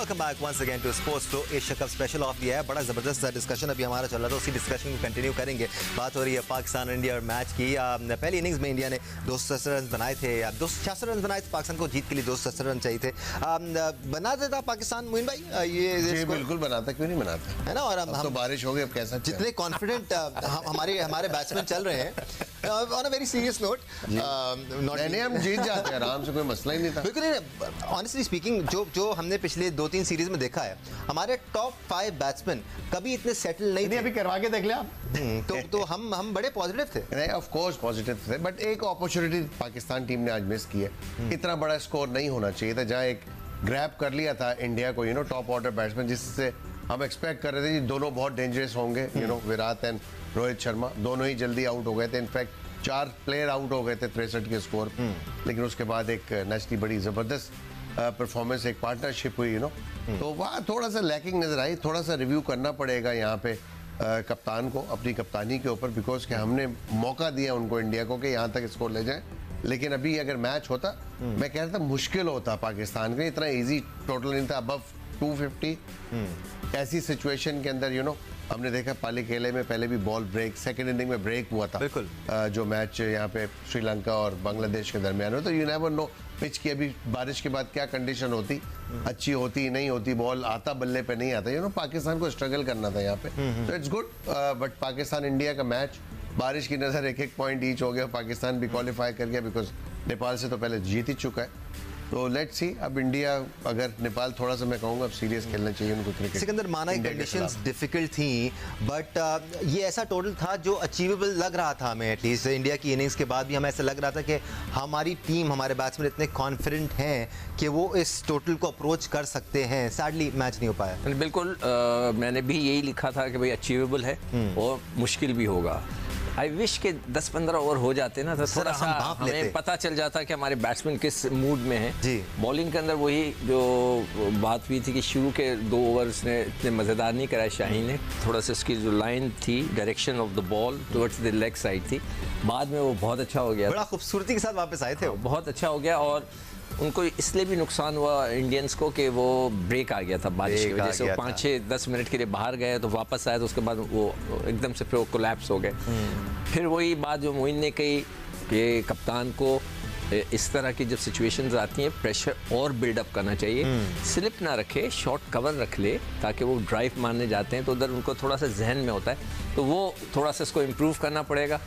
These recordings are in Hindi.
Welcome back once again to sports flow Asia cup special ऑफ दिया है। बड़ा ज़बरदस्त डिस्कशन अभी हमारा चल रहा था, उसी डिस्कशन को कंटिन्यू करेंगे। बात हो रही है पाकिस्तान इंडिया और मैच की। पहली इनिंग्स में इंडिया ने 267 रन बनाए थे, 266 रन बनाए थे। पाकिस्तान को जीत के लिए 267 रन चाहिए थे। बना देता पाकिस्तान मोइन भाई ये बिल्कुल बनाता, क्यों नहीं बनाता, है ना। और हम तो बारिश हो गई, अब कैसा जितने कॉन्फिडेंट हमारे बैट्समैन चल रहे हैं on a very serious note, हम जीत जाते हैं आराम से, कोई मसला ही नहीं था। बिल्कुल ऑनेस्टली स्पीकिंग, जो हमने पिछले 2-3 सीरीज में देखा है, हमारे टॉप 5 बैट्समैन कभी इतने सेटल नहीं थे। अभी करवा के देख लिया आप। तो हम बड़े पॉजिटिव थे। नहीं, ऑफ कोर्स पॉजिटिव थे, बट एक अपॉर्चुनिटी पाकिस्तान टीम ने आज मिस की है। इतना बड़ा स्कोर नहीं होना चाहिए था, जहां एक ग्रैब कर लिया था इंडिया को, टॉप ऑर्डर बैट्समैन, जिससे हम एक्सपेक्ट कर रहे थे कि दोनों बहुत डेंजरस होंगे, विराट एंड रोहित शर्मा दोनों ही जल्दी आउट हो गए थे। इनफैक्ट 4 प्लेयर आउट हो गए थे 63 के स्कोर, लेकिन उसके बाद एक नेचुरली बड़ी जबरदस्त परफॉर्मेंस, एक पार्टनरशिप हुई, तो वहाँ थोड़ा सा लैकिंग नजर आई। थोड़ा सा रिव्यू करना पड़ेगा यहाँ पे कप्तान को अपनी कप्तानी के ऊपर, बिकॉज कि हमने मौका दिया उनको, इंडिया को, कि यहाँ तक स्कोर ले जाएं। लेकिन अभी अगर मैच होता, मैं कह रहा था मुश्किल होता पाकिस्तान के, इतना इजी टोटल नहीं था, अबव 250। ऐसी सिचुएशन के अंदर हमने देखा पाली खेले में पहले भी बॉल ब्रेक, सेकंड इनिंग में ब्रेक हुआ था, बिल्कुल जो मैच यहाँ पे श्रीलंका और बांग्लादेश के दरमियान हो। तो यू नेवर नो पिच की अभी बारिश के बाद क्या कंडीशन होती, अच्छी होती नहीं होती, बॉल आता बल्ले पे नहीं आता, पाकिस्तान को स्ट्रगल करना था यहाँ पे। तो it's good, but Pakistan India का मैच बारिश की नजर एक पॉइंट ईच हो गया। पाकिस्तान भी क्वालिफाई कर गया, बिकॉज नेपाल से तो पहले जीत ही चुका है। तो लेट्स सी, अब इंडिया अगर नेपाल थोड़ा सा, मैं कहूँगा अब सीरियस खेलना चाहिए उनको क्रिकेट। सिकंदर, माना ही कंडीशंस डिफिकल्ट थी, बट ये ऐसा टोटल था जो अचीवेबल लग रहा था हमें। एटलीस्ट इंडिया की इनिंग्स के बाद भी हमें ऐसा लग रहा था कि हमारी टीम, हमारे बैट्समैन इतने कॉन्फिडेंट हैं कि वो इस टोटल को अप्रोच कर सकते हैं। सैडली मैच नहीं हो पाया। बिल्कुल, मैंने भी यही लिखा था कि भाई अचीवेबल है और मुश्किल भी होगा। आई विश के 10-15 ओवर हो जाते ना, तो थोड़ा सा हमें पता चल जाता कि हमारे बैट्समैन किस मूड में हैं। जी, बॉलिंग के अंदर वही जो बात हुई थी कि शुरू के 2 ओवर्स ने इतने मज़ेदार नहीं कराए शाहीन ने। थोड़ा सा उसकी जो लाइन थी, direction of the ball towards the leg side थी, बाद में वो बहुत अच्छा हो गया, बड़ा खूबसूरती के साथ वापस आए थे, बहुत अच्छा हो गया। और उनको इसलिए भी नुकसान हुआ इंडियंस को कि वो ब्रेक आ गया था बारिश की वजह से। वो 5-6-10 मिनट के लिए बाहर गए, तो वापस आए तो उसके बाद वो एकदम से फिर वो कोलैप्स हो गए। फिर वही बात जो मोइन ने कही कि कप्तान को इस तरह की जब सिचुएशंस आती हैं, प्रेशर और बिल्डअप करना चाहिए, स्लिप ना रखे, शॉर्ट कवर रख ले, ताकि वो ड्राइव मारने जाते हैं तो उधर उनको थोड़ा सा जहन में होता है, तो वो थोड़ा सा इसको इम्प्रूव करना पड़ेगा।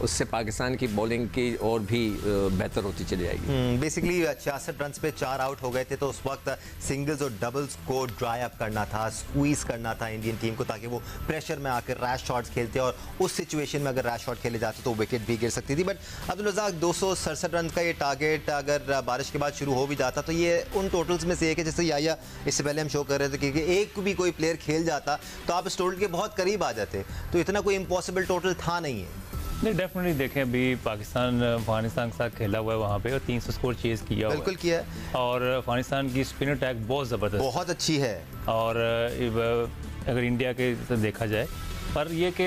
उससे पाकिस्तान की बॉलिंग की और भी बेहतर होती चली जाएगी। बेसिकली 66 रन पे 4 आउट हो गए थे, तो उस वक्त सिंगल्स और डबल्स को ड्राई अप करना था, स्क्वीज करना था इंडियन टीम को, ताकि वो प्रेशर में आकर रैश शॉट्स खेलते, और उस सिचुएशन में अगर रैश शॉट खेले जाते तो विकेट भी गिर सकती थी। बट अब्दुल रज़ाक, 267 रन का ये टारगेट अगर बारिश के बाद शुरू हो भी जाता, तो ये उन टोटल्स में से एक है। जैसे या इससे पहले हम शो कर रहे थे कि एक भी कोई प्लेयर खेल जाता तो आप इस टोटल के बहुत करीब आ जाते, तो इतना कोई इम्पॉसिबल टोटल था नहीं है। नहीं, डेफिनेटली देखें, अभी पाकिस्तान अफगानिस्तान के साथ खेला हुआ है वहाँ पे, और 300 स्कोर चेज किया, बिल्कुल किया, और अफगानिस्तान की स्पिन अटैक बहुत ज़बरदस्त, बहुत अच्छी है। और अगर इंडिया के देखा जाए, पर ये कि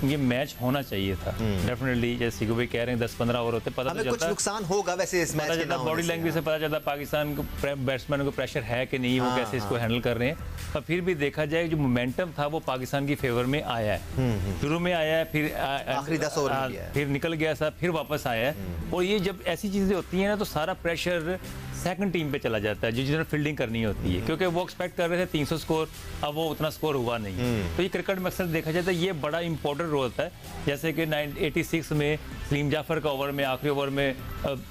ये मैच होना चाहिए था डेफिनेटली। जैसे कि भाई कह रहे हैं 10-15 ओवर होते, पता चलता कुछ नुकसान होगा वैसे इस मैच के, बॉडी लैंग्वेज से पता चलता पाकिस्तान को, बैट्समैन को प्रेशर है कि नहीं, वो कैसे इसको हैंडल कर रहे हैं। पर फिर भी देखा जाए, जो मोमेंटम था वो पाकिस्तान की फेवर में आया है, शुरू में आया है, फिर आखिरी 10 ओवर फिर निकल गया था, फिर वापस आया है। और ये जब ऐसी चीज़ें होती हैं ना, तो सारा प्रेशर सेकंड टीम पे चला जाता है, जो जिन्होंने फील्डिंग करनी होती है, क्योंकि वो एक्सपेक्ट कर रहे थे 300 स्कोर, अब वो उतना स्कोर हुआ नहीं। तो ये क्रिकेट में अक्सर देखा जाता है, ये बड़ा इंपॉर्टेंट रोल होता है। जैसे कि 86 में सलीम जाफर का ओवर में, आखिरी ओवर में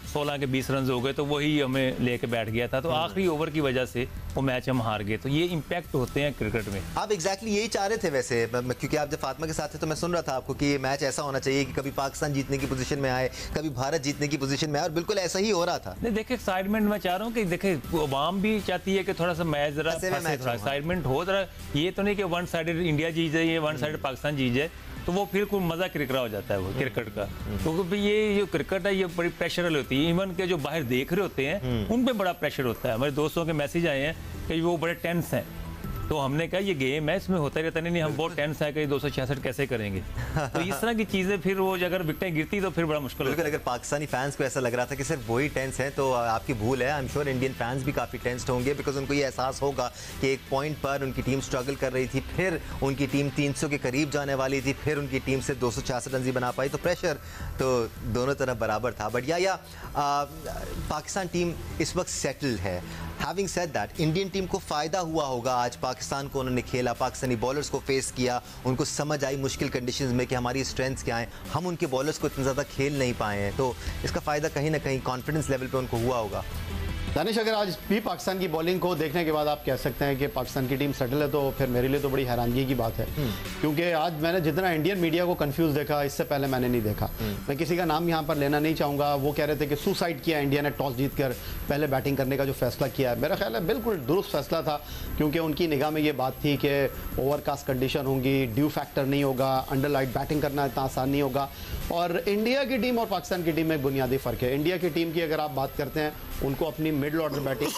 16 के 20 रन हो गए, तो वही हमें लेके बैठ गया था, तो आखिरी ओवर की वजह से वो मैच हम हार गए। तो ये इम्पैक्ट होते हैं क्रिकेट में। आप एग्जैक्टली यही चाह रहे थे वैसे, क्योंकि आप जब फातिमा के साथ थे तो मैं सुन रहा था आपको कि ये मैच ऐसा होना चाहिए कि कभी पाकिस्तान जीतने की पोजीशन में आए, कभी भारत जीतने की पोजीशन में आए, और बिल्कुल ऐसा ही हो रहा था। नहीं, देखिए, एक्साइटमेंट मैं चाह रहा हूँ कि देखे, अवाम भी चाहती है कि थोड़ा सा मैच जरा एक्साइटमेंट हो, जरा ये तो नहीं कि वन साइडेड इंडिया जीत जाए, ये वन साइडेड पाकिस्तान जीत जाए, तो वो फिर कोई मजा किरकिरा हो जाता है वो क्रिकेट का। क्योंकि ये जो क्रिकेट है, ये बड़ी प्रेशर होती है। इवन के जो बाहर देख रहे होते हैं उन पे बड़ा प्रेशर होता है। हमारे दोस्तों के मैसेज आए हैं कि वो बड़े टेंस हैं तो हमने कहा ये गेम है, इसमें होता रहता नहीं, हम बहुत टेंस है कि 266 कैसे करेंगे। तो इस तरह की चीज़ें फिर वो अगर विकेटें गिरती तो फिर बड़ा मुश्किल बिल्कुल। अगर पाकिस्तानी फैंस को ऐसा लग रहा था कि सिर्फ वही टेंस है तो आपकी भूल है। I am sure Indian fans भी काफ़ी टेंस्ड होंगे, बिकॉज उनको ये एहसास होगा कि एक पॉइंट पर उनकी टीम स्ट्रगल कर रही थी, फिर उनकी टीम 300 के करीब जाने वाली थी, फिर उनकी टीम से 266 रन ही बना पाई, तो प्रेशर तो दोनों तरफ बराबर था। बट या पाकिस्तान टीम इस वक्त सेटल्ड है। Having said that, Indian team को फ़ायदा हुआ होगा आज पाकिस्तान को उन्होंने खेला, पाकिस्तानी बॉलर्स को फेस किया, उनको समझ आई मुश्किल कंडीशंस में कि हमारी स्ट्रेंथ्स क्या हैं, हम उनके बॉलर्स को इतना ज़्यादा खेल नहीं पाए हैं, तो इसका फ़ायदा कहीं ना कहीं कॉन्फिडेंस लेवल पे उनको हुआ होगा। दानिश, अगर आज भी पाकिस्तान की बॉलिंग को देखने के बाद आप कह सकते हैं कि पाकिस्तान की टीम सेटल है, तो फिर मेरे लिए तो बड़ी हैरानगी की बात है, क्योंकि आज मैंने जितना इंडियन मीडिया को कंफ्यूज देखा, इससे पहले मैंने नहीं देखा। मैं किसी का नाम यहाँ पर लेना नहीं चाहूँगा। वो कह रहे थे कि सुसाइड किया इंडिया ने टॉस जीतकर पहले बैटिंग करने का जो फैसला किया है, मेरा ख्याल है बिल्कुल दुरुस्त फैसला था, क्योंकि उनकी निगाह में ये बात थी कि ओवरकास्ट कंडीशन होंगी, ड्यू फैक्टर नहीं होगा, अंडर लाइट बैटिंग करना इतना आसान नहीं होगा। और इंडिया की टीम और पाकिस्तान की टीम में बुनियादी फ़र्क है। इंडिया की टीम की अगर आप बात करते हैं, उनको अपनी मिडल ऑर्डर बैटिंग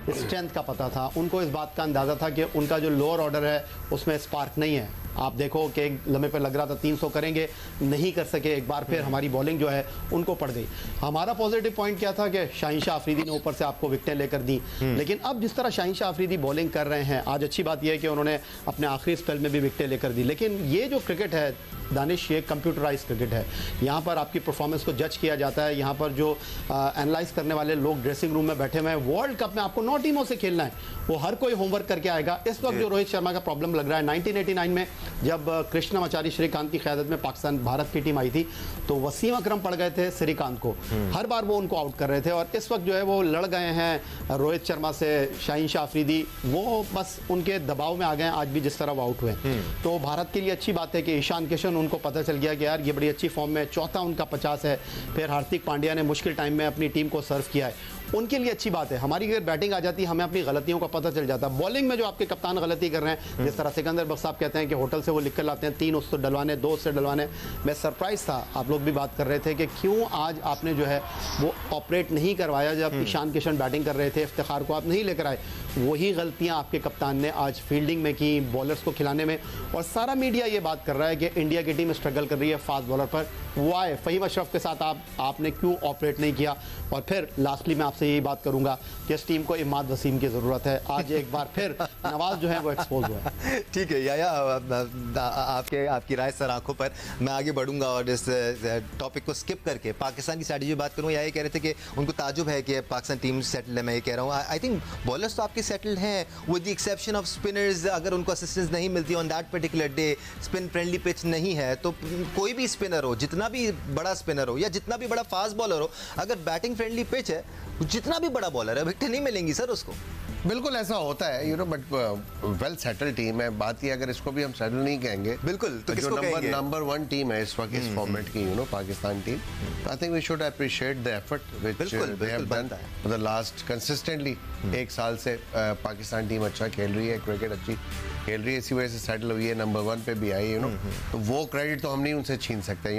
की स्ट्रेंथ का पता था, उनको इस बात का अंदाज़ा था कि उनका जो लोअर ऑर्डर है उसमें स्पार्क नहीं है। आप देखो कि एक लम्हे पे लग रहा था 300 करेंगे, नहीं कर सके, एक बार फिर हमारी बॉलिंग जो है उनको पड़ गई। हमारा पॉजिटिव पॉइंट क्या था कि शाहीन शाह अफरीदी ने ऊपर से आपको विकेटें लेकर दी, लेकिन अब जिस तरह शाहीन शाह अफरीदी बॉलिंग कर रहे हैं, आज अच्छी बात यह है कि उन्होंने अपने आखिरी स्पेल में भी विकेटें लेकर दी, लेकिन ये जो क्रिकेट है दानिश, ये कंप्यूटराइज क्रिकेट है। यहाँ पर आपकी परफॉर्मेंस को जज किया जाता है, यहाँ पर जो एनालाइज करने वाले लोग ड्रेसिंग रूम में बैठे हुए हैं, वर्ल्ड कप में आपको 9 टीमों से खेलना है, वो हर कोई होमवर्क करके आएगा। इस वक्त जो रोहित शर्मा का प्रॉब्लम लग रहा है, 1989 में जब कृष्णमाचारी श्रीकांत की क़यादत में पाकिस्तान भारत की टीम आई थी, तो वसीम अकरम पड़ गए थे श्रीकांत को, हर बार वो उनको आउट कर रहे थे, और इस वक्त जो है वो लड़ गए हैं रोहित शर्मा से, शाहीन शाह अफरीदी, वो बस उनके दबाव में आ गए हैं आज भी जिस तरह वो आउट हुए। तो भारत के लिए अच्छी बात है कि ईशान किशन, उनको पता चल गया कि यार ये बड़ी अच्छी फॉर्म में, चौथा उनका 50 है, फिर हार्दिक पांड्या ने मुश्किल टाइम में अपनी टीम को सर्व किया है, उनके लिए अच्छी बात है। हमारी अगर बैटिंग आ जाती, हमें अपनी गलतियों का पता चल जाता। बॉलिंग में जो आपके कप्तान गलती कर रहे हैं, जिस तरह सिकंदर बख्श साहब कहते हैं कि होटल से वो लिख कर लाते हैं 3 उससे डलवाने, 2 उससे डलवाने, मैं सरप्राइज था, आप लोग भी बात कर रहे थे कि क्यों आज आपने जो है वो ऑपरेट नहीं करवाया जब ईशान किशन बैटिंग कर रहे थे, इफ्तिखार को आप नहीं लेकर आए। वही गलतियां आपके कप्तान ने आज फील्डिंग में की, बॉलर्स को खिलाने में, और सारा मीडिया ये बात कर रहा है कि इंडिया की टीम स्ट्रगल कर रही है फास्ट बॉलर पर। वाई फ़हीम अशरफ के साथ आपने क्यों ऑपरेट नहीं किया? और फिर लास्टली मैं आपसे यही बात करूंगा कि इस टीम को इमाद वसीम की ज़रूरत है। आज एक बार फिर नवाज जो है वो एक्सपोज हुआ है। ठीक है या आपकी राय सर आंखों पर। मैं आगे बढ़ूंगा और इस टॉपिक को स्किप करके पाकिस्तान की स्ट्रैटेजी बात करूँ। या ये कह रहे थे कि उनको ताजुब है कि पाकिस्तान टीम सेटल है। मैं ये कह रहा हूँ, आई थिंक बॉलर्स तो आपके सेटल्ड हैं with the exception off spinners. अगर उनको असिस्टेंस नहीं मिलती on that particular day, spin friendly pitch नहीं है, तो कोई भी स्पिनर हो, जितना भी बड़ा स्पिनर हो या जितना भी बड़ा फास्ट बॉलर हो, अगर बैटिंग फ्रेंडली पिच है, जितना भी बड़ा बॉलर है, विकेट नहीं मिलेंगी सर उसको। बिल्कुल ऐसा होता है, बट वेल सेटल टीम है। बात ये, अगर इसको भी हम सेटल नहीं कहेंगे, बिल्कुल, तो जो नंबर 1 टीम है इस वक्त इस फॉर्मेट की, Pakistan team, I think we should appreciate the effort which they have done for the last consistently. 1 साल से पाकिस्तान टीम अच्छा खेल रही है, क्रिकेट अच्छी खेल रही है, इसी वजह से सेटल हुई है, नंबर 1 पे भी आई, तो वो क्रेडिट तो हम नहीं उनसे छीन सकते।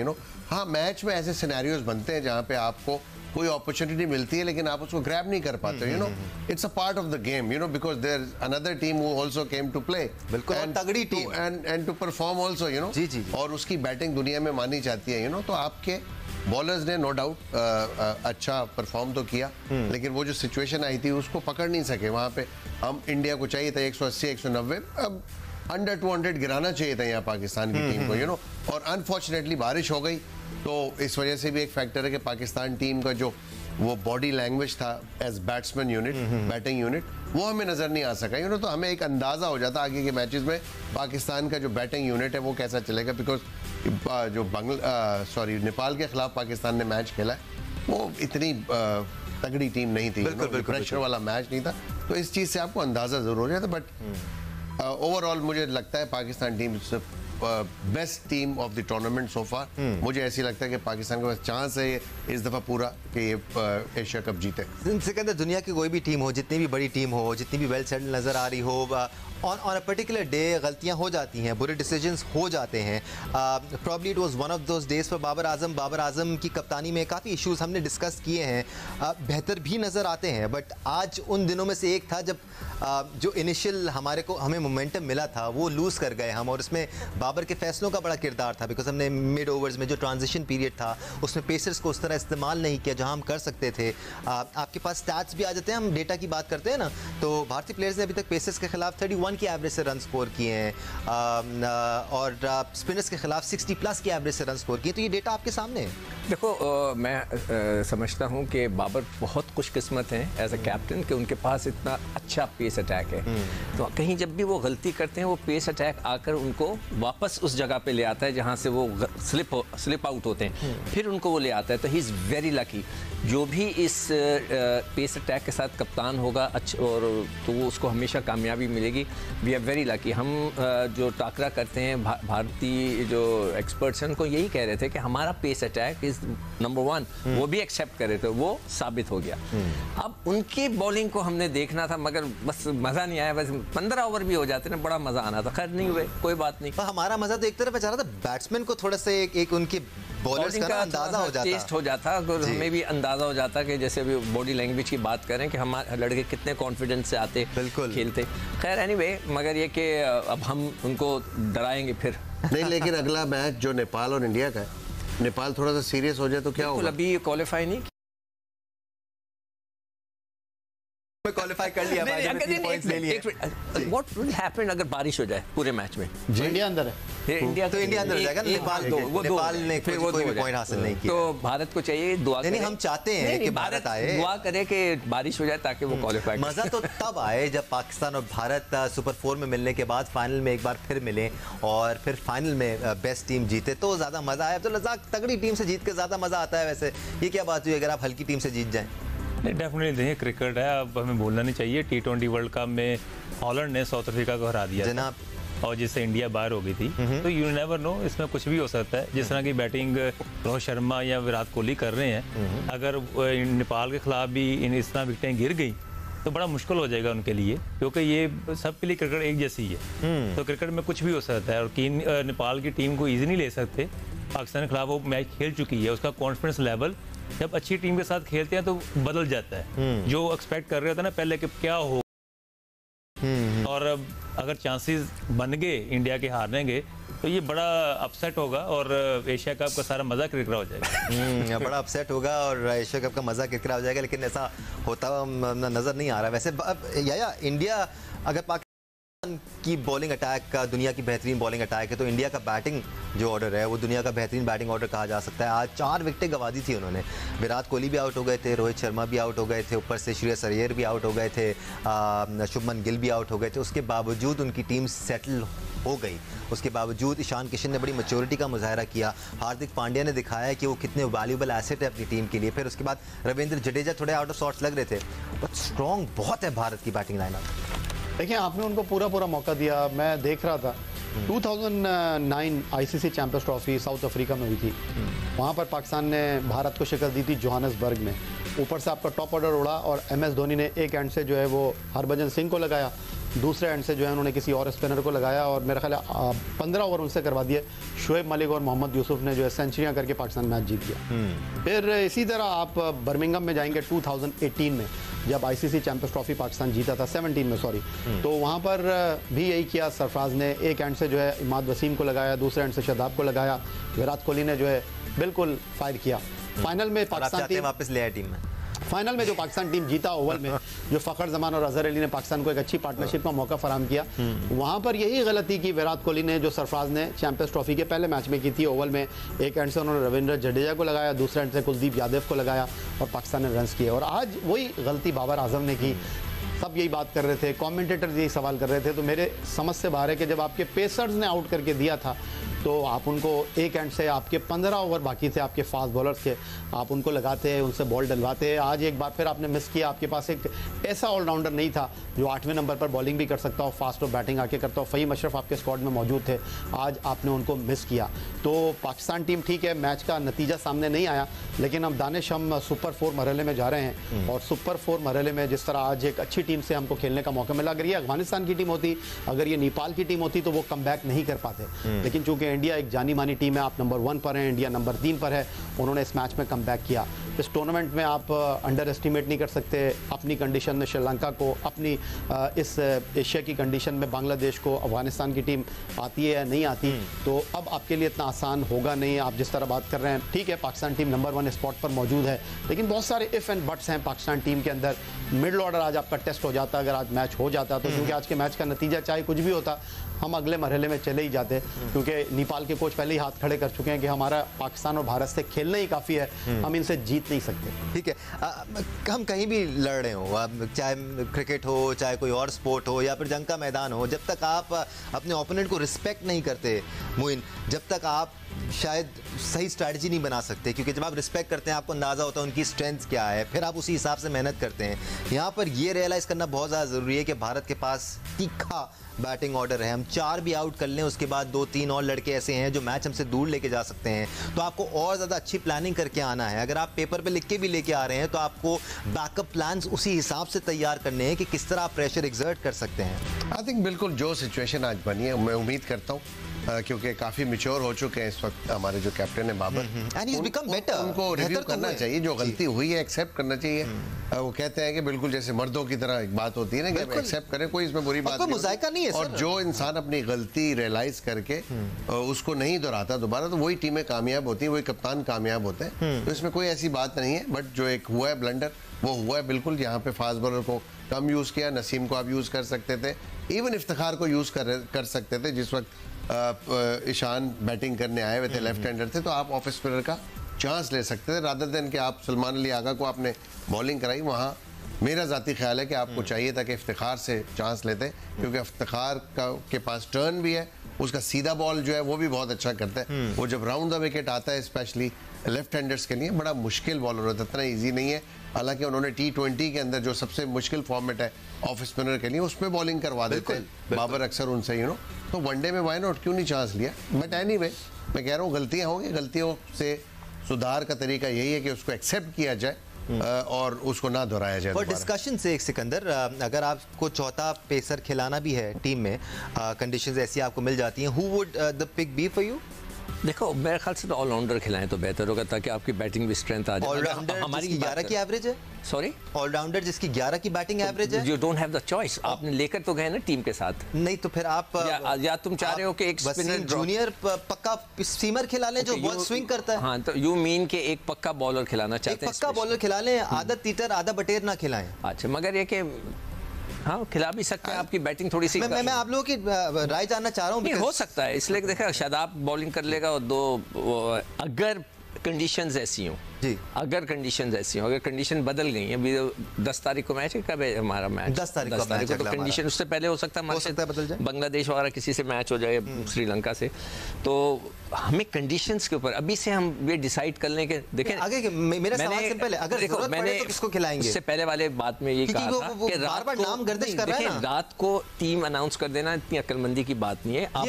हाँ, मैच में ऐसे सिनेरियोज बनते हैं जहाँ पे आपको कोई अपॉर्चुनिटी मिलती है लेकिन आप उसको ग्रैब नहीं कर पाते। It's a part of the game, because there another team who also came to play, बिल्कुल, और तगड़ी team and to perform also, जी, और उसकी बैटिंग दुनिया में मानी जाती है। तो आपके बॉलर्स ने नो डाउट अच्छा परफॉर्म तो किया, लेकिन वो जो सिचुएशन आई थी उसको पकड़ नहीं सके। वहाँ पे हम इंडिया को चाहिए था 180 190, अब अंडर 200 गिराना चाहिए था यहाँ पाकिस्तान की टीम को, और अनफॉर्चुनेटली बारिश हो गई, तो इस वजह से भी एक फैक्टर है कि पाकिस्तान टीम का जो वो बॉडी लैंग्वेज था as batsman unit, batting unit, वो हमें नजर नहीं आ सका। तो हमें एक अंदाजा हो जाता आगे के मैचेस में पाकिस्तान का जो बैटिंग यूनिट है वो कैसा चलेगा, बिकॉज जो नेपाल के खिलाफ पाकिस्तान ने मैच खेला है वो इतनी तगड़ी टीम नहीं थी, प्रेशर वाला मैच नहीं था, तो इस चीज़ से आपको अंदाजा जरूर हो जाता। बट ओवरऑल मुझे लगता है Pakistan team best team of the tournament so far. मुझे ऐसी लगता है कि पाकिस्तान के पास चांस है इस दफ़ा पूरा कि ये एशिया कप जीते। सिकंदर, दुनिया की कोई भी टीम हो, जितनी भी बड़ी टीम हो, जितनी भी वेल सेटल नज़र आ रही हो, ऑन अ पर्टिकुलर डे गलतियां हो जाती हैं, बुरे डिसीजंस हो जाते हैं। Probably it was one of those days for Babar Azam की कप्तानी में काफ़ी इश्यूज हमने डिस्कस किए हैं, बेहतर भी नज़र आते हैं, बट आज उन दिनों में से एक था जब जो इनिशियल हमें मोमेंटम मिला था वो लूज़ कर गए हम, और इसमें बाबर के फैसलों का बड़ा किरदार था, बिकॉज हमने मिड ओवर्स में जो ट्रांजिशन पीरियड था उसमें पेसर्स को उस तरह इस्तेमाल नहीं किया जहां हम कर सकते थे। आपके पास स्टैट्स भी आ जाते हैं, हम डेटा की बात करते हैं ना, तो भारतीय प्लेयर्स ने अभी तक पेसर्स के खिलाफ 31 की एवरेज से रन स्कोर किए हैं और स्पिनर्स के खिलाफ 60 प्लस की एवरेज से रन स्कोर किए, तो ये डेटा आपके सामने है। देखो मैं समझता हूँ कि बाबर बहुत खुशकिस्मत हैं एज अ कैप्टन कि उनके पास इतना अच्छा पेस अटैक है। तो कहीं जब भी वो गलती करते हैं वो पेस अटैक आकर उनको वापस उस जगह पे ले आता है जहाँ से वो स्लिप आउट होते हैं, फिर उनको वो ले आता है। तो ही इज़ वेरी लकी जो भी इस पेस अटैक के साथ कप्तान होगा, अच्छा, और तो वो उसको हमेशा कामयाबी मिलेगी। We are very lucky. हम जो टाकरा करते हैं भारतीय जो एक्सपर्ट्स हैं उनको यही कह रहे थे कि हमारा पेस अटैक इज नंबर 1, वो भी एक्सेप्ट कर रहे थे, वो साबित हो गया। अब उनकी बॉलिंग को हमने देखना था मगर बस मज़ा नहीं आया। बस 15 ओवर भी हो जाते ना, बड़ा मज़ा आना था, खैर नहीं हुए, कोई बात नहीं। हमारा मज़ा तो एक तरफ चाह रहा था, बैट्समैन को थोड़ा सा एक उनकी बॉलर्स का अंदाजा हो जाता, टेस्ट हो जाता, और हमें भी अंदाजा हो जाता कि जैसे अभी बॉडी लैंग्वेज की बात करें कि हमारे लड़के कितने कॉन्फिडेंस से आते खेलते। खैर एनीवे, मगर ये कि अब हम उनको डराएंगे फिर नहीं। लेकिन अगला मैच जो नेपाल और इंडिया का है, नेपाल थोड़ा सा सीरियस हो जाए तो क्या होगा? अभी क्वालिफाई नहीं क्वालिफाई कर लिया, व्हाट विल हैपन अगर बारिश हो जाए पूरे मैच में? इंडिया अंदर है, इंडिया अंदर हो जाएगा। नेपाल ने कोई भी पॉइंट हासिल नहीं किया, तो भारत को चाहिए दुआ नहीं, हम चाहते हैं कि भारत आए, दुआ करे कि बारिश हो जाए ताकि वो क्वालिफाई। मजा तो तब आए जब पाकिस्तान और भारत सुपर 4 में मिलने के बाद फाइनल में एक बार फिर मिले और फिर फाइनल में बेस्ट टीम जीते, तो ज्यादा मजा आया। तो लजाक, तगड़ी टीम से जीत के ज्यादा मजा आता है। वैसे ये क्या बात हुई अगर आप हल्की टीम से जीत जाएं? डेफिनेटली देखिए, क्रिकेट है, अब हमें भूलना नहीं चाहिए। T20 वर्ल्ड कप में हॉलैंड ने साउथ अफ्रीका को हरा दिया जनाब, और जिससे इंडिया बाहर हो गई थी। तो यू नेवर नो, इसमें कुछ भी हो सकता है। जिस तरह की बैटिंग रोहित शर्मा या विराट कोहली कर रहे हैं, अगर नेपाल के खिलाफ भी इस तरह विकेटें गिर गई तो बड़ा मुश्किल हो जाएगा उनके लिए, क्योंकि ये सबके लिए क्रिकेट एक जैसी है। तो क्रिकेट में कुछ भी हो सकता है, और नेपाल की टीम को ईजी नहीं ले सकते। पाकिस्तान के खिलाफ वो मैच खेल चुकी है, उसका कॉन्फिडेंस लेवल जब अच्छी टीम के साथ खेलते हैं तो बदल जाता है। जो एक्सपेक्ट कर रहे थे ना पहले कि क्या हो, और अगर चांसेस बन गए इंडिया के हारने के, तो ये बड़ा अपसेट होगा और एशिया कप का सारा मजा किरकिरा हो जाएगा। बड़ा अपसेट होगा और एशिया कप का मजा किरकिरा हो जाएगा, लेकिन ऐसा होता नजर नहीं आ रहा। वैसे या इंडिया अगर पाकिस्तान की बॉलिंग अटैक का दुनिया की बेहतरीन बॉलिंग अटैक है, तो इंडिया का बैटिंग जो ऑर्डर है वो दुनिया का बेहतरीन बैटिंग ऑर्डर कहा जा सकता है। आज 4 विकेटें गंवा दी थी उन्होंने। विराट कोहली भी आउट हो गए थे, रोहित शर्मा भी आउट हो गए थे, ऊपर से श्रेयस अय्यर भी आउट हो गए थे, शुभमन गिल भी आउट हो गए थे। उसके बावजूद उनकी टीम सेटल हो गई। उसके बावजूद ईशान किशन ने बड़ी मैच्योरिटी का मुजाहरा किया। हार्दिक पांड्या ने दिखाया कि वो कितने वैल्यूबल एसेट है अपनी टीम के लिए। फिर उसके बाद रविंद्र जडेजा थोड़े आउट ऑफ सॉर्ट्स लग रहे थे, बट स्ट्रॉन्ग बहुत है भारत की बैटिंग लाइनअप। देखिए, आपने उनको पूरा मौका दिया। मैं देख रहा था 2009 ICC champions trophy south Africa में हुई थी। वहाँ पर पाकिस्तान ने भारत को शिकस्त दी थी जोहान्सबर्ग में। ऊपर से आपका टॉप ऑर्डर उड़ा और MS धोनी ने एक एंड से जो है वो हरभजन सिंह को लगाया, दूसरे एंड से जो है उन्होंने किसी और स्पिनर को लगाया और मेरा ख्याल है 15 ओवर उनसे करवा दिए। शोएब मलिक और मोहम्मद यूसुफ ने जो है सेंचुरियां करके पाकिस्तान मैच जीत गया। फिर इसी तरह आप बर्मिंघम में जाएंगे 2018 में, जब आईसीसी चैंपियंस ट्रॉफी पाकिस्तान जीता था, 17 में सॉरी, तो वहाँ पर भी यही किया। सरफराज ने एक एंड से जो है इमाद वसीम को लगाया, दूसरे एंड से शादाब को लगाया। विराट कोहली ने जो है बिल्कुल फायर किया। फाइनल में पाकिस्तान टीम वापस ले आया टीम में। फाइनल में जो पाकिस्तान टीम जीता ओवल में, जो फ़खर जमान और अजहर अली ने पाकिस्तान को एक अच्छी पार्टनरशिप का मौका फराहम किया, वहाँ पर यही गलती की विराट कोहली ने जो सरफराज ने चैंपियंस ट्रॉफी के पहले मैच में की थी। ओवल में एक एंड से उन्होंने रविंद्र जडेजा को लगाया, दूसरे एंड से कुलदीप यादव को लगाया और पाकिस्तान ने रन्स किए। और आज वही गलती बाबर आजम ने की। सब यही बात कर रहे थे, कमेंटेटर यही सवाल कर रहे थे। तो मेरे समझ से बाहर है कि जब आपके पेसर्स ने आउट करके दिया था, तो तो आप उनको एक एंड से आपके 15 ओवर बाकी थे आपके फास्ट बॉलर्स के, आप उनको लगाते हैं, उनसे बॉल डलवाते हैं। आज एक बार फिर आपने मिस किया, आपके पास एक ऐसा ऑलराउंडर नहीं था जो 8वें नंबर पर बॉलिंग भी कर सकता हो, फास्ट और बैटिंग आके करता हो। फ़हीम अशरफ आपके स्क्वाड में मौजूद थे, आज आपने उनको मिस किया। तो पाकिस्तान टीम ठीक है, मैच का नतीजा सामने नहीं आया, लेकिन हम दानिश हम सुपर 4 मरहले में जा रहे हैं और सुपर 4 मरहले में जिस तरह आज एक अच्छी टीम से हमको खेलने का मौका मिला, अगर ये अफगानिस्तान की टीम होती, अगर ये नेपाल की टीम होती तो वो कम बैक नहीं कर पाते। लेकिन चूंकि इंडिया एक जानी मानी टीम है, आप नंबर 1 पर हैं, इंडिया नंबर 3 पर है, उन्होंने इस मैच में कम बैक किया। इस टूर्नामेंट में आप अंडर एस्टिमेट नहीं कर सकते अपनी कंडीशन में श्रीलंका को, अपनी इस एशिया की कंडीशन में बांग्लादेश को। अफगानिस्तान की टीम आती है या नहीं आती, तो अब आपके लिए इतना आसान होगा नहीं। आप जिस तरह बात कर रहे हैं, ठीक है पाकिस्तान टीम नंबर 1 स्पॉट पर मौजूद है, लेकिन बहुत सारे इफ एंड बट्स हैं पाकिस्तान टीम के अंदर। मिडल ऑर्डर आज आपका टेस्ट हो जाता, अगर आज मैच हो जाता तो, क्योंकि आज के मैच का नतीजा चाहे कुछ भी होता, हम अगले मरहले में चले ही जाते, क्योंकि नेपाल के कोच पहले ही हाथ खड़े कर चुके हैं कि हमारा पाकिस्तान और भारत से खेलना ही काफ़ी है, हम इनसे जीत नहीं सकते। ठीक है, हम कहीं भी लड़ रहे हो, चाहे क्रिकेट हो, चाहे कोई और स्पोर्ट हो या फिर जंग का मैदान हो, जब तक आप अपने ओपोनेंट को रिस्पेक्ट नहीं करते मोइन, जब तक आप शायद सही स्ट्रैटेजी नहीं बना सकते। क्योंकि जब आप रिस्पेक्ट करते हैं, आपको अंदाज़ा होता है उनकी स्ट्रेंथ क्या है, फिर आप उसी हिसाब से मेहनत करते हैं। यहाँ पर ये रियलाइज़ करना बहुत ज़्यादा ज़रूरी है कि भारत के पास तीखा बैटिंग ऑर्डर है। हम 4 भी आउट कर लें, उसके बाद 2-3 और लड़के ऐसे हैं जो मैच हमसे दूर लेके जा सकते हैं, तो आपको और ज़्यादा अच्छी प्लानिंग करके आना है। अगर आप पेपर पे लिख के भी लेके आ रहे हैं, तो आपको बैकअप प्लान्स उसी हिसाब से तैयार करने हैं कि किस तरह आप प्रेशर एग्जर्ट कर सकते हैं। आई थिंक बिल्कुल जो सिचुएशन आज बनी है, मैं उम्मीद करता हूँ क्योंकि काफी मैच्योर हो चुके हैं इस वक्त हमारे जो कैप्टन है बाबर, उनको रिव्यू करना चाहिए, जो गलती हुई है एक्सेप्ट करना चाहिए। वो कहते हैं कि बिल्कुल जैसे मर्दों की तरह एक बात होती है ना कि एक्सेप्ट करें, कोई इसमें बुरी बात नहीं है। और जो इंसान अपनी गलती रियलाइज करके उसको नहीं दोहराता दोबारा, तो वही टीमें कामयाब होती हैं, वही कप्तान कामयाब होते हैं। तो इसमें कोई ऐसी बात नहीं है, बट जो एक हुआ है ब्लंडर, वो हुआ है बिल्कुल। यहाँ पे फास्ट बॉलर को कम यूज किया, नसीम को आप यूज कर सकते थे, इवन इफ्तिखार को यूज कर सकते थे। जिस वक्त ईशान बैटिंग करने आए हुए थे, लेफ्ट हैंडर थे, तो आप ऑफ स्पिनर का चांस ले सकते थे रादर देन कि आप सलमान अली आगा को आपने बॉलिंग कराई। वहाँ मेरा ज़ाती ख्याल है कि आपको चाहिए था कि इफ्तिखार से चांस लेते, क्योंकि इफ्तिखार के पास टर्न भी है, उसका सीधा बॉल जो है वो भी बहुत अच्छा करता है। वो जब राउंड द विकेट आता है, स्पेशली लेफ्ट हैंडर्स के लिए बड़ा मुश्किल बॉलर होता है, इतना ईजी नहीं है। हालांकि उन्होंने T20 के अंदर जो सबसे मुश्किल फॉर्मेट है ऑफ स्पिनर के लिए, उसमें बॉलिंग करवा देते हैं बाबर अक्सर उनसे, तो वनडे में वाई नॉट, क्यों नहीं चांस लिया। बट एनीवे, मैं कह रहा हूँ गलतियाँ होंगी, गलतियों से सुधार का तरीका यही है कि उसको एक्सेप्ट किया जाए और उसको ना दोहराया जाए। और डिस्कशन से एक सिकंदर, अगर आपको चौथा पेसर खिलाना भी है टीम में, कंडीशंस ऐसी आपको मिल जाती हैं, who would the pick be for you? देखो मेरे ख्याल से तो ऑलराउंडर खिलाएं तो बेहतर होगा, ताकि आपकी बैटिंग भी स्ट्रेंथ आ जाए। ऑलराउंडर हमारी 11 की एवरेज है। सॉरी, ऑलराउंडर जिसकी 11 की बैटिंग एवरेज है। You don't have the choice, आपने लेकर तो गए ना टीम के साथ। नहीं तो फिर आप या तुम चाह रहे हो कि एक स्पिनर जूनियर पक्का सीमर खिला लें जो बहुत स्विंग करता है। हाँ, तो यू मीन कि एक पक्का बॉलर खिलाना चाहते हैं? पक्का बॉलर खिला लें, आधा तीटर आधा बटेर ना खिलाएं। अच्छा, मगर ये कि हाँ खिला भी सकते हैं, आपकी बैटिंग थोड़ी सी। मैं आप लोगों की राय जानना चाह रहा हूँ। हो सकता है, इसलिए देखा शादाब बॉलिंग कर लेगा और 2 अगर कंडीशंस ऐसी हों जी, अगर कंडीशंस ऐसी हों, अगर कंडीशन बदल गई हैं, अभी 10 तारीख को मैच है, कब है हमारा मैच? 10 तारीख को तो कंडीशन उससे पहले हो सकता है बदल जाए, बांग्लादेश वगैरह किसी से मैच हो जाए, श्रीलंका से। तो हमें कंडीशंस के ऊपर अभी से हम ये डिसाइड कर लें कि देखें आगे मेरा सवाल सिंपल है, अगर जरूरत पड़े तो किसको खिलाएंगे? इससे पहले वाले बात में ये कहा था कि बार-बार नाम गर्दिश कर रहा है ना, रात को टीम अनाउंस कर देना इतनी अक्लमंदी की बात नहीं है। आप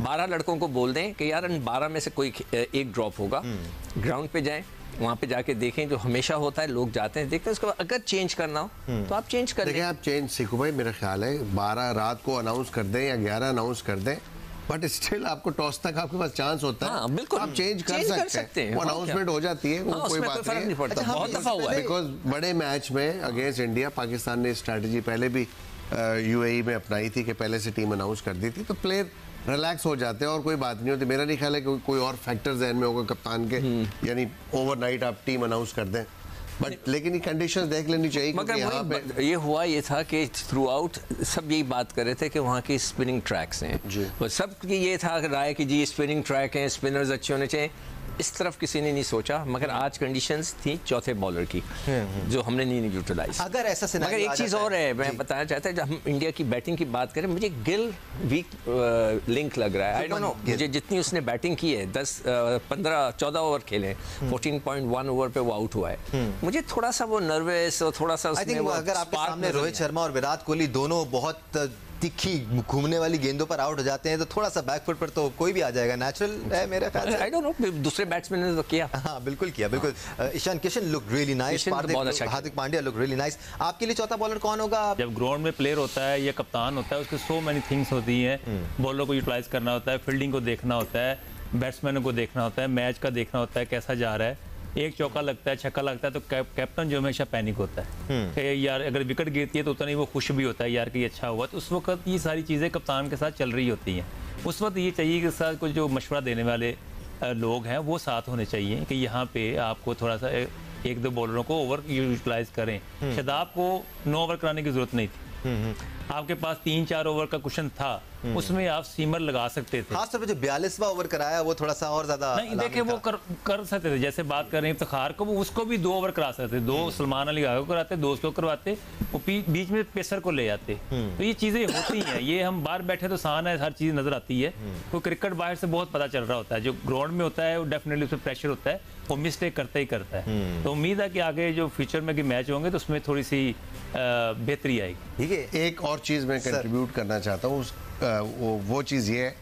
12 लड़कों को बोल दें कि यार 12 में से कोई एक ड्रॉप होगा, ग्राउंड पे जाएं, वहाँ पे जाके देखें, जो हमेशा होता है, लोग जाते हैं देखते हैं, उसके बाद अगर चेंज करना हो तो आप चेंज कर लें। देखिए आप चेंज सीखो भाई, मेरा ख्याल है 12 रात को अनाउंस कर दें या 11 अनाउंस कर दें, बट स्टिल आपको टॉस तक आपके पास चांस होता है। हाँ, बिल्कुल आप चेंज कर सकते हैं, वो अनाउंसमेंट हो जाती है, वो कोई बात नहीं पड़ता। बहुत दफा हुआ है, बिकॉज बड़े मैच में अगेंस्ट इंडिया पाकिस्तान ने स्ट्रैटेजी पहले भी UAE में अपनाई थी कि पहले से टीम अनाउंस कर दी थी, तो प्लेयर रिलैक्स हो जाते हैं और कोई बात नहीं होती। मेरा नहीं ख्याल है कि कोई और फैक्टर जहन में होगा कप्तान के, यानी ओवरनाइट आप टीम अनाउंस कर दें, बट लेकिन ये कंडीशंस देख लेनी चाहिए। मगर यहाँ पे ये हुआ ये था कि थ्रू आउट सब यही बात कर रहे थे कि वहाँ की स्पिनिंग ट्रैक्स हैं, सब की ये था राय कि जी स्पिनिंग ट्रैक हैं, स्पिनर्स अच्छे होने चाहिए। इस तरफ किसी ने नहीं सोचा, मगर आज कंडीशंस थी चौथे बॉलर की जो हमने नहीं यूटिलाइज। अगर ऐसा मगर एक चीज़ और है, मैं बताना चाहता हूँ, जब हम इंडिया की बैटिंग की बात करें, मुझे गिल वीक लिंक लग रहा है। आई डोंट नो, मुझे जितनी उसने बैटिंग की है 14 ओवर खेले, 14.1 ओवर पे वो आउट हुआ है, मुझे थोड़ा सा वो नर्वस और थोड़ा सा अगर आपके सामने रोहित शर्मा और विराट कोहली दोनों बहुत तिखी घूमने वाली गेंदों पर आउट हो जाते हैं तो थोड़ा सा बैकफुट पर तो कोई भी आ जाएगा, नेचुरल है मेरे ख्याल से। आई डोंट नो, दूसरे बैट्समैन ने तो किया। हाँ बिल्कुल किया, बिल्कुल। Ishan Kishan look really nice, Hardik Pandya look really nice. आपके लिए चौथा बॉलर कौन होगा? जब ग्राउंड में प्लेयर होता है या कप्तान होता है, उसके सो मेनी थिंग्स होती हैं। बॉलर को यूटिलाइज करना होता है, फील्डिंग को देखना होता है, बैट्समैनों को देखना होता है, मैच का देखना होता है कैसा जा रहा है। एक चौका लगता है, छक्का लगता है तो कैप्टन जो हमेशा पैनिक होता है कि यार अगर विकेट गिरती है तो उतना ही वो खुश भी होता है यार कि ये अच्छा हुआ। तो उस वक्त ये सारी चीज़ें कप्तान के साथ चल रही होती हैं। उस वक्त ये चाहिए कि साथ कुछ जो मशवरा देने वाले लोग हैं वो साथ होने चाहिए कि यहाँ पे आपको थोड़ा सा एक दो बॉलरों को ओवर यूटिलाइज करें। शादाब को 9 ओवर कराने की जरूरत नहीं थी, आपके पास 3-4 ओवर का कुशन था, उसमें आप सीमर लगा सकते थे। खास तौर पे जो 42वां ओवर कराया वो थोड़ा सा और ज्यादा नहीं, देखिए वो कर सकते थे। जैसे बात कर रहे हैं इफ्तिखार को, वो उसको भी 2 ओवर करा सकते थे, 2 सलमान अली को कराते, 2 उसको करवाते, वो बीच में पेसर को ले आते। तो ये चीजें होती हैं, ये हम बाहर बैठे तो आसान है, हर चीज नजर आती है। तो क्रिकेट बाहर से बहुत पता चल रहा होता है, जो ग्राउंड में होता है वो डेफिनेटली उसमें प्रेशर होता है, वो मिस्टेक करता ही करता है। तो उम्मीद है कि आगे जो फ्यूचर में मैच होंगे तो उसमें थोड़ी सी बेहतरी आएगी। ठीक है, एक और चीज़ मैं कंट्रीब्यूट करना चाहता हूँ, वो चीज़ ये है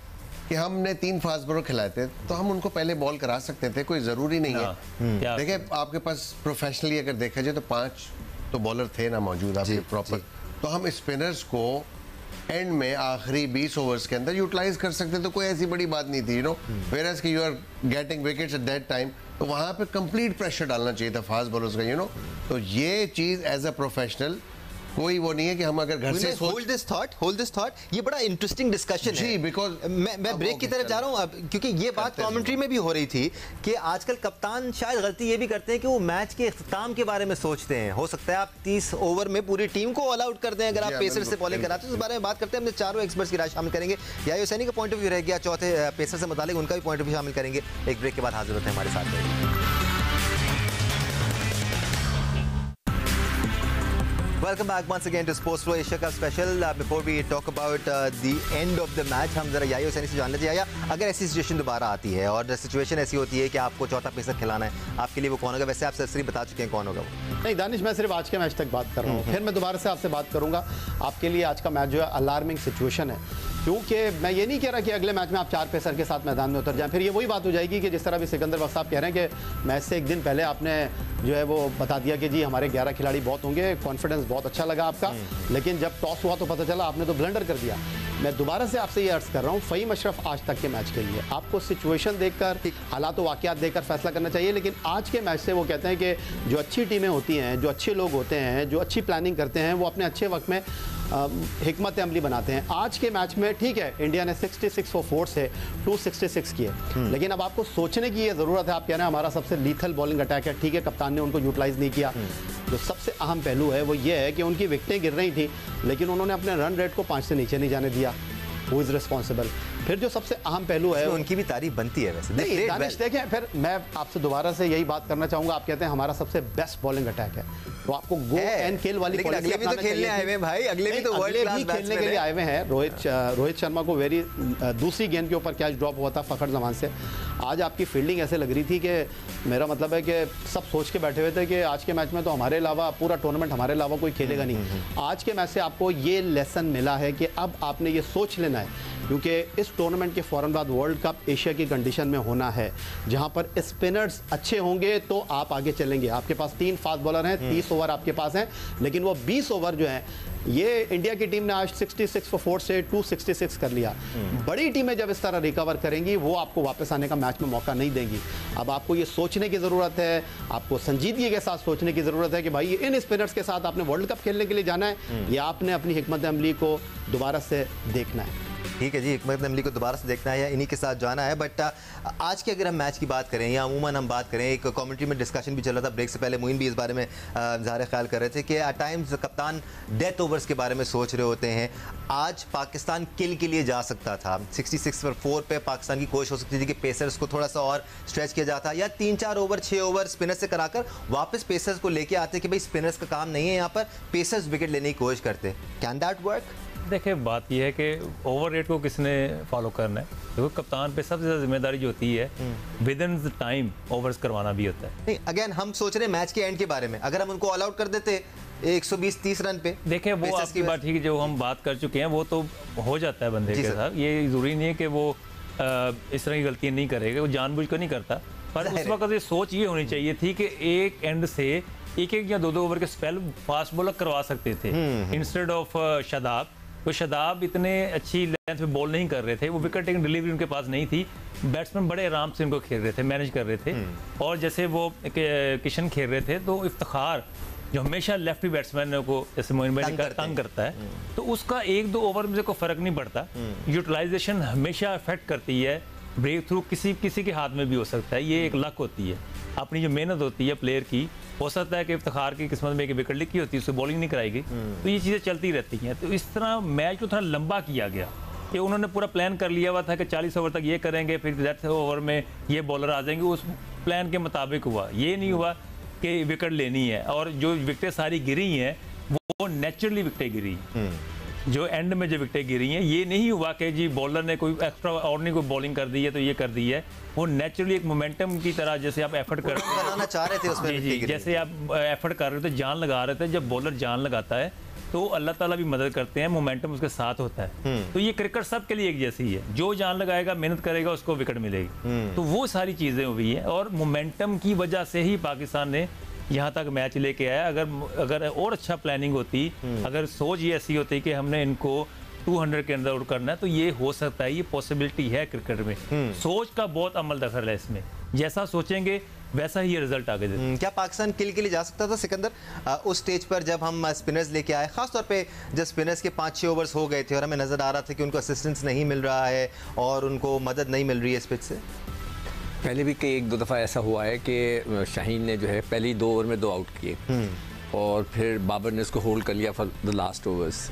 कि हमने 3 फास्ट बॉलर खिलाए थे तो हम उनको पहले बॉल करा सकते थे, कोई ज़रूरी नहीं है। देखिए आपके पास प्रोफेशनली अगर देखा जाए तो 5 तो बॉलर थे ना मौजूद आपके प्रॉपर, तो हम स्पिनर्स को एंड में आखिरी 20 ओवर्स के अंदर यूटिलाइज कर सकते, तो कोई ऐसी बड़ी बात नहीं थी, यू नो। वेयरएज कि you are getting wickets at that time, तो वहाँ पे कंप्लीट प्रेशर डालना चाहिए था फास्ट बॉलर्स का, यू नो। तो ये चीज़ एज अ प्रोफेशनल कोई वो नहीं है कि हम अगर घर से होल्ड दिस थॉट, ये बड़ा इंटरेस्टिंग डिस्कशन है। बिकॉज मैं ब्रेक की तरफ जा रहा हूँ अब, क्योंकि ये बात कमेंट्री में भी हो रही थी कि आजकल कप्तान शायद गलती ये भी करते हैं कि वो मैच के इख्तिताम के बारे में सोचते हैं। हो सकता है आप 30 ओवर में पूरी टीम को ऑल आउट कर दें अगर आप पेसर से बॉलिंग कराते हैं। इस बारे में बात करते हैं, हमने चारों एक्सपर्ट्स की राय शामिल करेंगे। याहिया हुसैनी का पॉइंट ऑफ व्यू रह गया, चौथे पेसर से मुतालिक उनका भी पॉइंट ऑफ व्यू शामिल करेंगे। एक ब्रेक के बाद हाजिर होते हैं हमारे साथ। Welcome back once again to Sports Pro Asia Cup Special. Before we talk about the end of the match, हम जरा याहिया हुसैनी से जान लेते हैं। याहिया, अगर ऐसी सिचुएशन दोबारा आती है और सिचुएशन ऐसी होती है कि आपको चौथा पेसर खिलाना है, आपके लिए वो कौन होगा? वैसे आप सरसरी बता चुके हैं कौन होगा वो। नहीं दानिश, मैं सिर्फ आज के मैच तक बात कर रहा हूँ, फिर मैं दोबारा से आपसे बात करूंगा। आपके लिए आज का मैच जो है अलार्मिंग सिचुएशन है, क्योंकि मैं ये नहीं कह रहा कि अगले मैच में आप 4 पेसर के साथ मैदान में उतर जाएं। फिर ये वही बात हो जाएगी कि जिस तरह भी सिकंदर बख्श साहब कह रहे हैं कि मैच से एक दिन पहले आपने जो है वो बता दिया कि जी हमारे 11 खिलाड़ी बहुत होंगे, कॉन्फिडेंस बहुत अच्छा लगा आपका, लेकिन जब टॉस हुआ तो पता चला आपने तो ब्लंडर कर दिया। मैं दोबारा से आपसे ये अर्ज कर रहा हूँ, फ़हीम अशरफ आज तक के मैच के लिए आपको सिचुएशन देखकर, हालात व वाक़यात देखकर फैसला करना चाहिए, लेकिन आज के मैच से वो कहते हैं कि जो अच्छी टीमें होती हैं, जो अच्छे लोग होते हैं, जो अच्छी प्लानिंग करते हैं, वो अपने अच्छे वक्त में हिकमत अमली बनाते हैं। आज के मैच में ठीक है इंडिया ने 66 फॉर 4 से 266 किए, लेकिन अब आपको सोचने की ये ज़रूरत है। आप कह रहे हैं हमारा सबसे लीथल बॉलिंग अटैक है, ठीक है कप्तान ने उनको यूटिलाइज नहीं किया। जो सबसे अहम पहलू है वो ये है कि उनकी विकेटें गिर रही थी, लेकिन उन्होंने अपने रन रेट को 5 से नीचे नहीं जाने दिया। Who is responsible? फिर जो सबसे अहम पहलू है, उनकी भी तारीफ बनती है वैसे। नहीं दानिश देखें, फिर मैं आपसे दोबारा से यही बात करना चाहूँगा। आप कहते हैं हमारा सबसे बेस्ट बॉलिंग अटैक है, तो आपको गो एंड किल वाली लेकिन अगले भी तो खेलने आए हुए हैं भाई, अगले भी तो वर्ल्ड क्लास खेलने के लिए आए हुए हैं। रोहित शर्मा को दूसरी गेंद के ऊपर कैच ड्रॉप हुआ था फखर जमान से। आज आपकी फील्डिंग ऐसे लग रही थी कि मेरा मतलब है कि सब सोच के बैठे हुए थे कि आज के मैच में तो हमारे अलावा पूरा टूर्नामेंट हमारे अलावा कोई खेलेगा नहीं। आज के मैच से आपको ये लेसन मिला है कि अब आपने ये सोच लेना है, क्योंकि इस टूर्नामेंट के फौरन बाद वर्ल्ड कप एशिया की कंडीशन में होना है, जहां पर स्पिनर्स अच्छे होंगे तो आप आगे चलेंगे। आपके पास 3 फास्ट बॉलर हैं, 30 ओवर आपके पास हैं, लेकिन वो 20 ओवर जो हैं, ये इंडिया की टीम ने आज 66 फॉर 4 से 266 कर लिया। बड़ी टीमें जब इस तरह रिकवर करेंगी वो आपको वापस आने का मैच में मौका नहीं देंगी। अब आपको ये सोचने की ज़रूरत है, आपको संजीदगी के साथ सोचने की ज़रूरत है कि भाई इन स्पिनर्स के साथ आपने वर्ल्ड कप खेलने के लिए जाना है या आपने अपनी हिकमत अमली को दोबारा से देखना है। ठीक है जी, हिकमत अमली को दोबारा से देखना है या इन्हीं के साथ जाना है। बट आज के अगर हम मैच की बात करें या अमूमन हम बात करें, एक कमेंट्री में डिस्कशन भी चल रहा था ब्रेक से पहले, मोइन भी इस बारे में ज़ाहिर ख्याल कर रहे थे कि एट टाइम्स कप्तान डेथ ओवर्स के बारे में सोच रहे होते हैं। आज पाकिस्तान किल के लिए जा सकता था, 66 पर 4 पे पाकिस्तान की कोशिश हो सकती थी कि पेसर्स को थोड़ा सा और स्ट्रेच किया जाता, या 3-4 ओवर 6 ओवर स्पिनर से कराकर वापस पेसर्स को लेके आते कि भाई स्पिनर्स का काम नहीं है यहाँ पर, पेसर्स विकेट लेने की कोशिश करते। Can that work? देखिए बात यह है कि ओवर रेट को किसने फॉलो करना है, देखो कप्तान पे सबसे ज़्यादा जिम्मेदारी जो होती है with in the time overs करवाना भी होता है। नहीं, अगेन हम सोच रहे हैं मैच के एंड के बारे में, अगर हम उनको ऑल आउट कर देते 120-30 रन पे, देखिए वो आपकी बात ठीक है, जो हम बात कर चुके हैं वो तो हो जाता है बंदे के साथ, ये ज़रूरी नहीं है कि वो इस तरह की गलतियाँ नहीं करेगा, वो जानबूझ कर नहीं करता। पर उस वक्त ये सोच ये होनी चाहिए थी कि एक एंड से एक या दो ओवर के स्पेल फास्ट बॉलर करवा सकते थे इंस्टेड ऑफ शादाब। तो शादाब इतने अच्छी लेंथ पे बॉल नहीं कर रहे थे, वो विकेट टेकिंग डिलीवरी उनके पास नहीं थी, बैट्समैन बड़े आराम से उनको खेल रहे थे, मैनेज कर रहे थे। और जैसे वो किशन खेल रहे थे तो इफ्तिखार जो हमेशा लेफ्टी बैट्समैन को जैसे मोइन भाई ने तंग करता है, तो उसका 1-2 ओवर में कोई फर्क नहीं पड़ता, यूटिलाइजेशन हमेशा अफेक्ट करती है। ब्रेक थ्रू किसी के हाथ में भी हो सकता है, ये एक लक होती है, अपनी जो मेहनत होती है प्लेयर की, हो सकता है कि इफ्तिखार की किस्मत में एक विकेट लिखी होती है, उससे बॉलिंग नहीं कराई गई, तो ये चीज़ें चलती रहती हैं। तो इस तरह मैच को थोड़ा लंबा किया गया कि उन्होंने पूरा प्लान कर लिया हुआ था कि 40 ओवर तक ये करेंगे, फिर डेथ ओवर में ये बॉलर आ जाएंगे, उस प्लान के मुताबिक हुआ। ये नहीं हुआ कि विकेट लेनी है, और जो विकेटें सारी गिरी हैं वो नेचुरली विकेटें गिरी, जो एंड में जो विकेटें गिरी हैं, ये नहीं हुआ कि जी बॉलर ने कोई एक्स्ट्रा और नहीं कोई बॉलिंग कर दी है तो ये कर दी है, वो नेचुरली एक मोमेंटम की तरह जैसे आप एफर्ट कर बनाना चाह रहे थे उसमें, जी जैसे आप एफर्ट कर रहे थे, जान लगा रहे थे, जब बॉलर जान लगाता है तो अल्लाह ताला भी मदद करते हैं, मोमेंटम उसके साथ होता है। तो ये क्रिकेट सब के लिए एक जैसी है, जो जान लगाएगा मेहनत करेगा उसको विकेट मिलेगी। तो वो सारी चीज़ें हुई हैं और मोमेंटम की वजह से ही पाकिस्तान ने यहाँ तक मैच लेके आया। अगर और अच्छा प्लानिंग होती, अगर सोच ये ऐसी होती कि हमने इनको 200 के अंदर आउट करना है, तो ये हो सकता है, ये पॉसिबिलिटी है क्रिकेट में। सोच का बहुत अमल दखल है इसमें, जैसा सोचेंगे वैसा ही रिजल्ट आगे देते। क्या पाकिस्तान किल के लिए जा सकता था सिकंदर उस स्टेज पर जब हम स्पिनर्स लेके आए, खासतौर पे जब स्पिनर्स के 5-6 ओवर्स हो गए थे और हमें नज़र आ रहा था कि उनको असिस्टेंस नहीं मिल रहा है और उनको मदद नहीं मिल रही है इस पिच से? पहले भी कई 1-2 दफ़ा ऐसा हुआ है कि शाहीन ने जो है पहली 2 ओवर में 2 आउट किए और फिर बाबर ने उसको होल्ड कर लिया फॉर द लास्ट ओवर्स।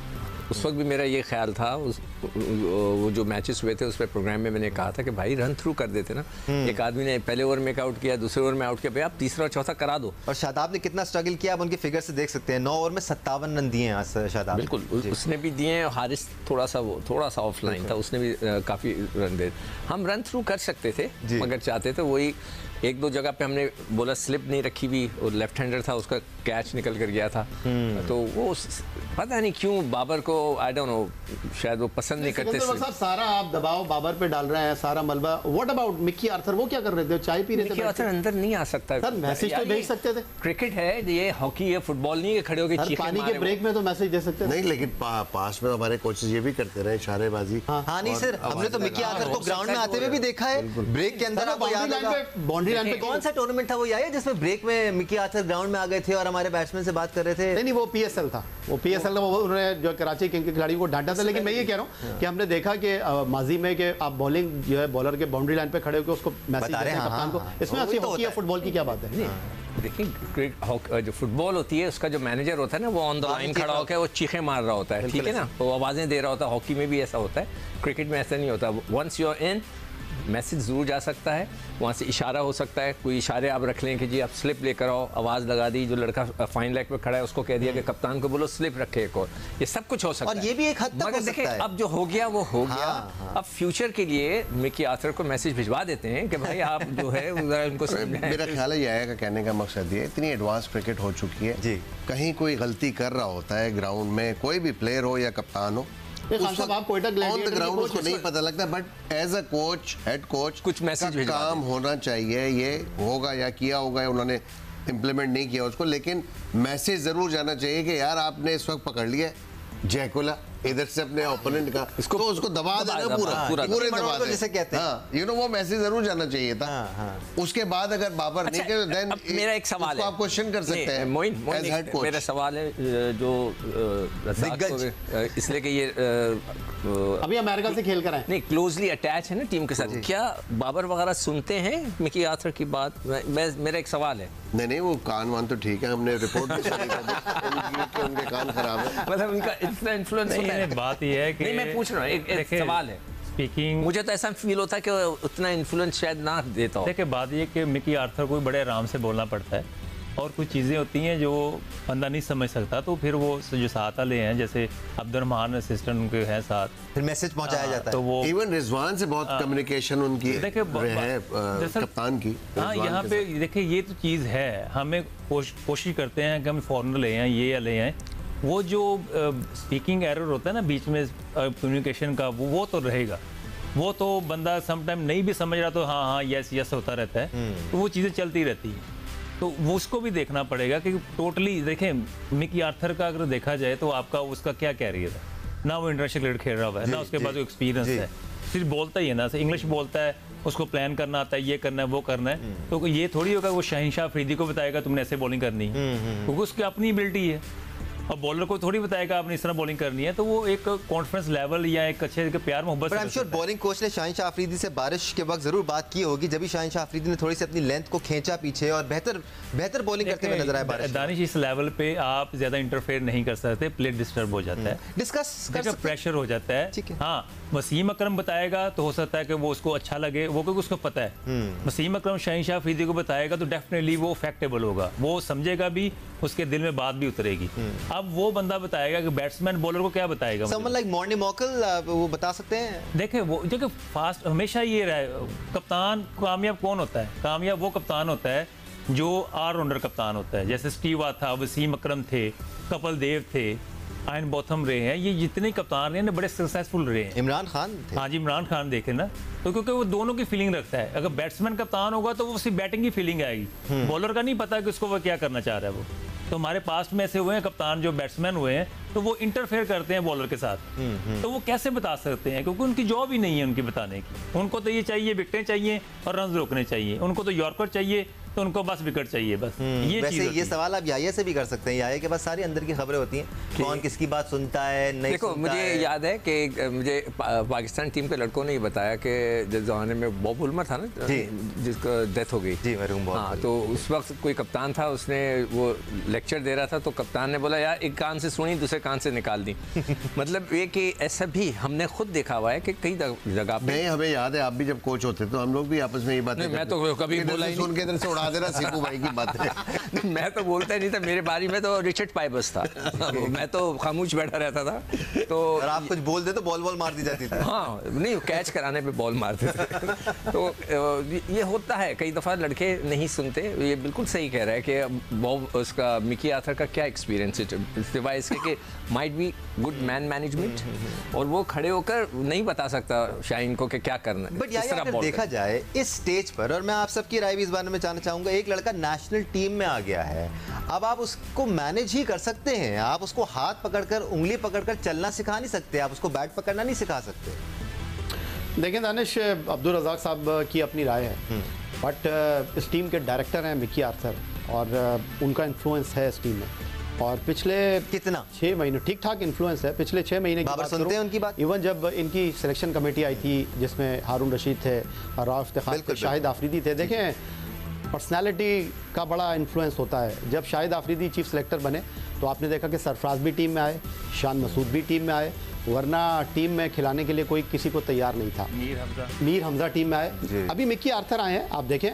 उस वक्त भी मेरा ये ख्याल था, वो जो मैचेस हुए थे उस पर प्रोग्राम में मैंने कहा था कि भाई रन थ्रू कर देते ना। एक आदमी ने पहले ओवर में आउट किया, दूसरे ओवर में आउट किया, भाई आप तीसरा और चौथा करा दो। और शादाब ने कितना स्ट्रगल किया आप उनके फिगर से देख सकते हैं, 9 ओवर में 57 रन दिए हैं शादाब। बिल्कुल, उसने भी दिए हैं। हारिस थोड़ा सा ऑफलाइन था, उसने भी काफ़ी रन दे। हम रन थ्रू कर सकते थे मगर चाहते थे वही 1-2 जगह पे हमने बोला स्लिप नहीं रखी हुई, और लेफ्ट हैंडर था, उसका कैच निकल कर गया था। तो वो पता नहीं क्यों बाबर को आई डोंट नो, शायद वो पसंद नहीं करते। सारा आप दबाव बाबर पे डाल रहे हैं, सारा मलबा। व्हाट अबाउट मिकी आर्थर, वो क्या कर रहे थे? चाय पी रहे थे? मिकी आर्थर अंदर नहीं आ सकता सर, मैसेज तो भेज सकते थे। क्रिकेट है, ये हॉकी है, फुटबॉल नहीं है खड़े होकर चीखें पानी के ब्रेक में तो मैसेज दे सकते नहीं, लेकिन पास में हमारे कोचेस ये भी करते रहे इशारेबाजी। हाँ नहीं सर, हमने तो मिकी आर्थर को ग्राउंड में आते हुए भी देखा है, ब्रेक के अंदर। बाउंड्री लाइन पे कौन सा टूर्नामेंट था वो याद है जिसमें ब्रेक में मिकी आर्थर ग्राउंड में आ गए थे और हमारे बैट्समैन से बात कर रहे थे? नहीं, वो पीएसएल था, वो पीएसएल था, उन्होंने जो कराची किंग के खिलाड़ी को डांटा था। लेकिन मैं ये कह रहा हूँ कि हमने देखा कि माजी में कि आप बॉलिंग जो है बॉलर के बाउंड्री लाइन पे खड़े होकर उसको मैसेज देते हैं कप्तान को, इसमें अच्छी हॉकी या फुटबॉल की क्या बात है? देखिए जो फुटबॉल होती है उसका जो मैनेजर होता है ना, वो ऑन द लाइन खड़ा होकर वो चीखें मार रहा होता है, ठीक है ना, वो आवाज़ें दे रहा होता है। हॉकी में भी ऐसा होता है, क्रिकेट में ऐसा नहीं होता। Once you are in, message ज़रूर जा सकता है, वहाँ से इशारा हो सकता है, कोई इशारे आप रख लें कि जी आप स्लिप लेकर आओ, आवाज़ लगा दी, जो लड़का फाइन लेग पे खड़ा है उसको कह दिया कि कप्तान को बोलो स्लिप रखे एक और, ये सब कुछ हो सकता है। और ये भी एक हद तक मगर देखिए अब जो हो गया वो हो गया। अब फ्यूचर के लिए मिकी आर्थर को मैसेज भिजवा देते हैं कि भाई आप जो है उनको मेरा ख्याल है यह कहने का मकसद ये, इतनी एडवांस क्रिकेट हो चुकी है जी, कहीं कोई गलती कर रहा होता है ग्राउंड में, कोई भी प्लेयर हो या कप्तान हो, ग्राउंड उसको नहीं पता लगता, but as a coach, head coach, कुछ मैसेज काम होना चाहिए। ये होगा या किया होगा, उन्होंने इम्प्लीमेंट नहीं किया उसको, लेकिन मैसेज जरूर जाना चाहिए कि यार आपने इस वक्त पकड़ लिया जयकुला, इधर से अपने ओपोनेंट का, तो उसको दबा देना पूरे दबा दे, जिसे कहते हैं। हाँ, यू नो वो मैसेज जरूर जाना चाहिए था। उसके बाद अगर बाबर नहीं करे, देन मेरा एक सवाल है, आप क्वेश्चन कर सकते हैं मोइन, मेरा सवाल है जो इसलिए कि ये अभी अमेरिका से खेल कर आए, नहीं क्लोजली अटैच है ना टीम के साथ, क्या बाबर वगैरह सुनते हैं मिकी आर्थर की बात? मेरा एक सवाल है। नहीं वो कान वान तो ठीक है, हमने रिपोर्ट भी सुनी कि उनके कान खराब है, मतलब उनका इतना इन्फ्लुएंस होता है। बात ये है कि नहीं, मैं पूछ रहा हूँ, एक सवाल है, स्पीकिंग, मुझे तो ऐसा फील होता है कि उतना इन्फ्लुएंस शायद ना देता हो। देखिए बात ये कि मिकी आर्थर को बड़े आराम से बोलना पड़ता है, और कुछ चीज़ें होती हैं जो बंदा नहीं समझ सकता, तो फिर वो जो साथ वाले हैं, जैसे अब्दुलरहमान असिस्टेंट उनके हैं साथ, फिर मैसेज पहुंचाया जाता है। तो वो इवन रिजवान से बहुत कम्युनिकेशन उनकी है कप्तान की। हाँ, यहाँ पे देखिए ये तो चीज़ है, हमें कोशिश करते हैं कि हम फॉरनर ले आएँ, ये ले आएँ, वो जो स्पीकिंग एरर होता है ना बीच में कम्युनिकेशन का, वो तो रहेगा, वो तो बंदा समटाइम नहीं भी समझ रहा तो हाँ यस यस होता रहता है, तो वो चीज़ें चलती रहती हैं। तो वो उसको भी देखना पड़ेगा कि टोटली देखें, मिकी आर्थर का अगर देखा जाए तो आपका उसका क्या कैरियर है ना, वो इंटरनेशनल क्रिकेट खेल रहा हुआ है ना, उसके पास एक्सपीरियंस है, सिर्फ बोलता ही है ना, इंग्लिश बोलता है, उसको प्लान करना आता है, ये करना है वो करना है, तो ये थोड़ी होगा वो शहनशाह अफरीदी को बताएगा तुमने ऐसे बॉलिंग करनी है, क्योंकि उसकी अपनी एबिलिटी है, और बॉलर को थोड़ी बताएगा आपने इस तरह बॉलिंग करनी है, तो वो एक कॉन्फिडेंस लेवल या एक अच्छे प्यार मोहब्बत। I am sure bowling coach ने शाहिन शाह अफरीदी से बारिश के वक्त जरूर बात की होगी, जब भी शाहिन शाह अफरीदी ने थोड़ी सी अपनी लेंथ को खींचा पीछे और बेहतर बॉलिंग करते हुए नजर आए बारिश। दानिश, इस लेवल पे आप ज्यादा इंटरफेयर नहीं कर सकते, प्लेट डिस्टर्ब हो जाता है, डिस्कस कर प्रेशर हो जाता है। हाँ, वसीम अकरम बताएगा तो हो सकता है कि वो उसको अच्छा लगे, वो क्योंकि उसको पता है। वसीम अकरम शाहिन शाह अफरीदी को बताएगा तो डेफिनेटली वो फैक्टेबल होगा, वो समझेगा भी, उसके दिल में बात भी उतरेगी। अब वो बंदा बताएगा कि बैट्समैन बॉलर को क्या बताएगा, समवन लाइक मॉर्नी मॉकल वो बता सकते हैं। देखिए फास्ट हमेशा ये रहे, कप्तान कामयाब कौन होता है? कामयाब वो कप्तान होता है जो ऑलराउंडर कप्तान होता है, जैसे स्टीवा था, वसीम अकरम थे, कपिल देव थे, आयन बोथम रहे हैं, ये जितने कप्तान रहे हैं बड़े सक्सेसफुल रहे हैं। इमरान खान थे। हाँ जी, इमरान खान देखे ना, तो क्योंकि वो दोनों की फीलिंग रखता है, अगर बैट्समैन कप्तान होगा तो वो सिर्फ बैटिंग की फीलिंग आएगी, बॉलर का नहीं पता कि उसको वो क्या करना चाह रहा है। वो तो हमारे पास्ट में ऐसे हुए हैं कप्तान जो बैट्समैन हुए हैं, तो वो इंटरफेयर करते हैं बॉलर के साथ, तो वो कैसे बता सकते हैं, क्योंकि उनकी जॉब ही नहीं है उनकी बताने की। उनको तो ये चाहिए विकेटें चाहिए और रन रोकने चाहिए, उनको तो यॉर्कर चाहिए, तो उनको बस विकेट चाहिए बस। ये वैसे ये सवाल आप याया से भी कर सकते हैं, याया के पास सारी अंदर की खबरें होती हैं, कौन किसकी बात सुनता है नहीं देखो, सुनता मुझे है। याद है कि मुझे पाकिस्तान टीम के लड़कों ने ये बताया कि जिस जमाने में बॉब उल्मर था ना, जिसका डेथ हो गई, जी मरहूम बॉब। हाँ, तो उस वक्त कोई कप्तान था, उसने वो लेक्चर दे रहा था, तो कप्तान ने बोला यार एक कान से सुनी दूसरे कान से निकाल दी। मतलब ये कि ऐसा भी हमने खुद देखा हुआ है कि कई जगह पे। नहीं, हमें याद है आप भी जब कोच होते तो हम लोग भी आपस में ये बातें, मैं तो कभी बोला ही सुन के इधर से उड़ा दे रहा सीपू भाई की बात है। मैं तो बोलता ही नहीं था, मेरे बारी में तो रिचर्ड पाइबस था, मैं तो खामोश बैठा रहता था, तो आप कुछ बोल दे तो बॉल मार दी जाती थी। हाँ, नहीं कैच कराने पे बॉल मारते थे। तो ये होता है, कई दफ़ा लड़के नहीं सुनते। ये बिल्कुल सही कह रहा है कि बॉब उसका मिकी आर्थर का क्या एक्सपीरियंस है, सिवाय इसके कि might be good man management, और वो खड़े होकर नहीं बता सकता शाहीन को कि क्या करना है। बट यार अगर देखा जाए इस स्टेज पर, और मैं आप सबकी राय भी इस बारे में जानना चाहूंगा, एक लड़का नेशनल टीम में आ गया है, अब आप उसको मैनेज ही कर सकते हैं, आप उसको हाथ पकड़कर उंगली पकड़कर चलना सिखा नहीं सकते, आप उसको बैट पकड़ना नहीं सिखा सकते। देखिए दानिश, अब्दुल रज़ाक साहब की अपनी राय है, बट इस टीम के डायरेक्टर हैं मिकी आर्थर, और उनका इन्फ्लुएंस है इस टीम में, और पिछले कितना 6 महीने ठीक ठाक इन्फ्लुएंस है। पिछले 6 महीने की बात सुनते हैं उनकी बात। इवन जब इनकी सिलेक्शन कमेटी आई थी जिसमें हारून रशीद थे, राव इफ्तिखार थे, शाहिद आफरीदी थे, देखें पर्सनालिटी का बड़ा इन्फ्लुएंस होता है। जब शाहिद आफरीदी चीफ सेलेक्टर बने तो आपने देखा कि सरफराज भी टीम में आए, शान मसूद भी टीम में आए, वरना टीम में खिलाने के लिए कोई किसी को तैयार नहीं था। मीर हमजा टीम में आए, अभी मिकी आर्थर आए हैं। आप देखें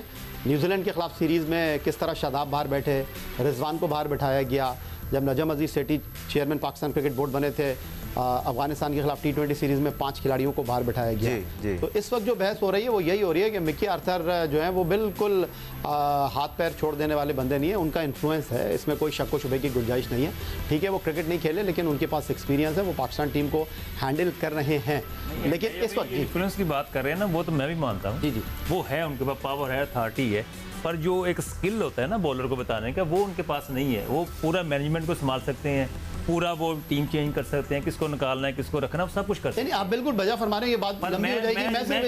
न्यूजीलैंड के खिलाफ सीरीज़ में किस तरह शादाब बाहर बैठे, रिजवान को बाहर बिठाया गया। जब नजम अजीज सेठी चेयरमैन पाकिस्तान क्रिकेट बोर्ड बने थे, अफगानिस्तान के खिलाफ T20 सीरीज़ में 5 खिलाड़ियों को बाहर बिठाया गया। तो इस वक्त जो बहस हो रही है वो यही हो रही है कि मिकी आर्थर जो है वो बिल्कुल हाथ पैर छोड़ देने वाले बंदे नहीं है, उनका इन्फ्लुएंस है, इसमें कोई शक व शुबे की गुंजाइश नहीं है। ठीक है, वो क्रिकेट नहीं खेले, लेकिन उनके पास एक्सपीरियंस है, वो पाकिस्तान टीम को हैंडल कर रहे हैं। लेकिन इस वक्त इन्फ्लुएंस की बात कर रहे हैं ना, वो तो मैं भी मानता हूँ, जी वो है, उनके पास पावर है, अथॉरिटी है, पर जो एक स्किल होता है ना बॉलर को बताने का, वो उनके पास नहीं है। वो पूरा मैनेजमेंट को संभाल सकते हैं, पूरा वो टीम चेंज कर सकते हैं, किसको निकालना है, किसको रखना है, सब कुछ कर सकते हैं। नहीं, आप बिल्कुल बजा फरमा रहे हैं, ये बात लंबी हो जाएगी। मैं सिर्फ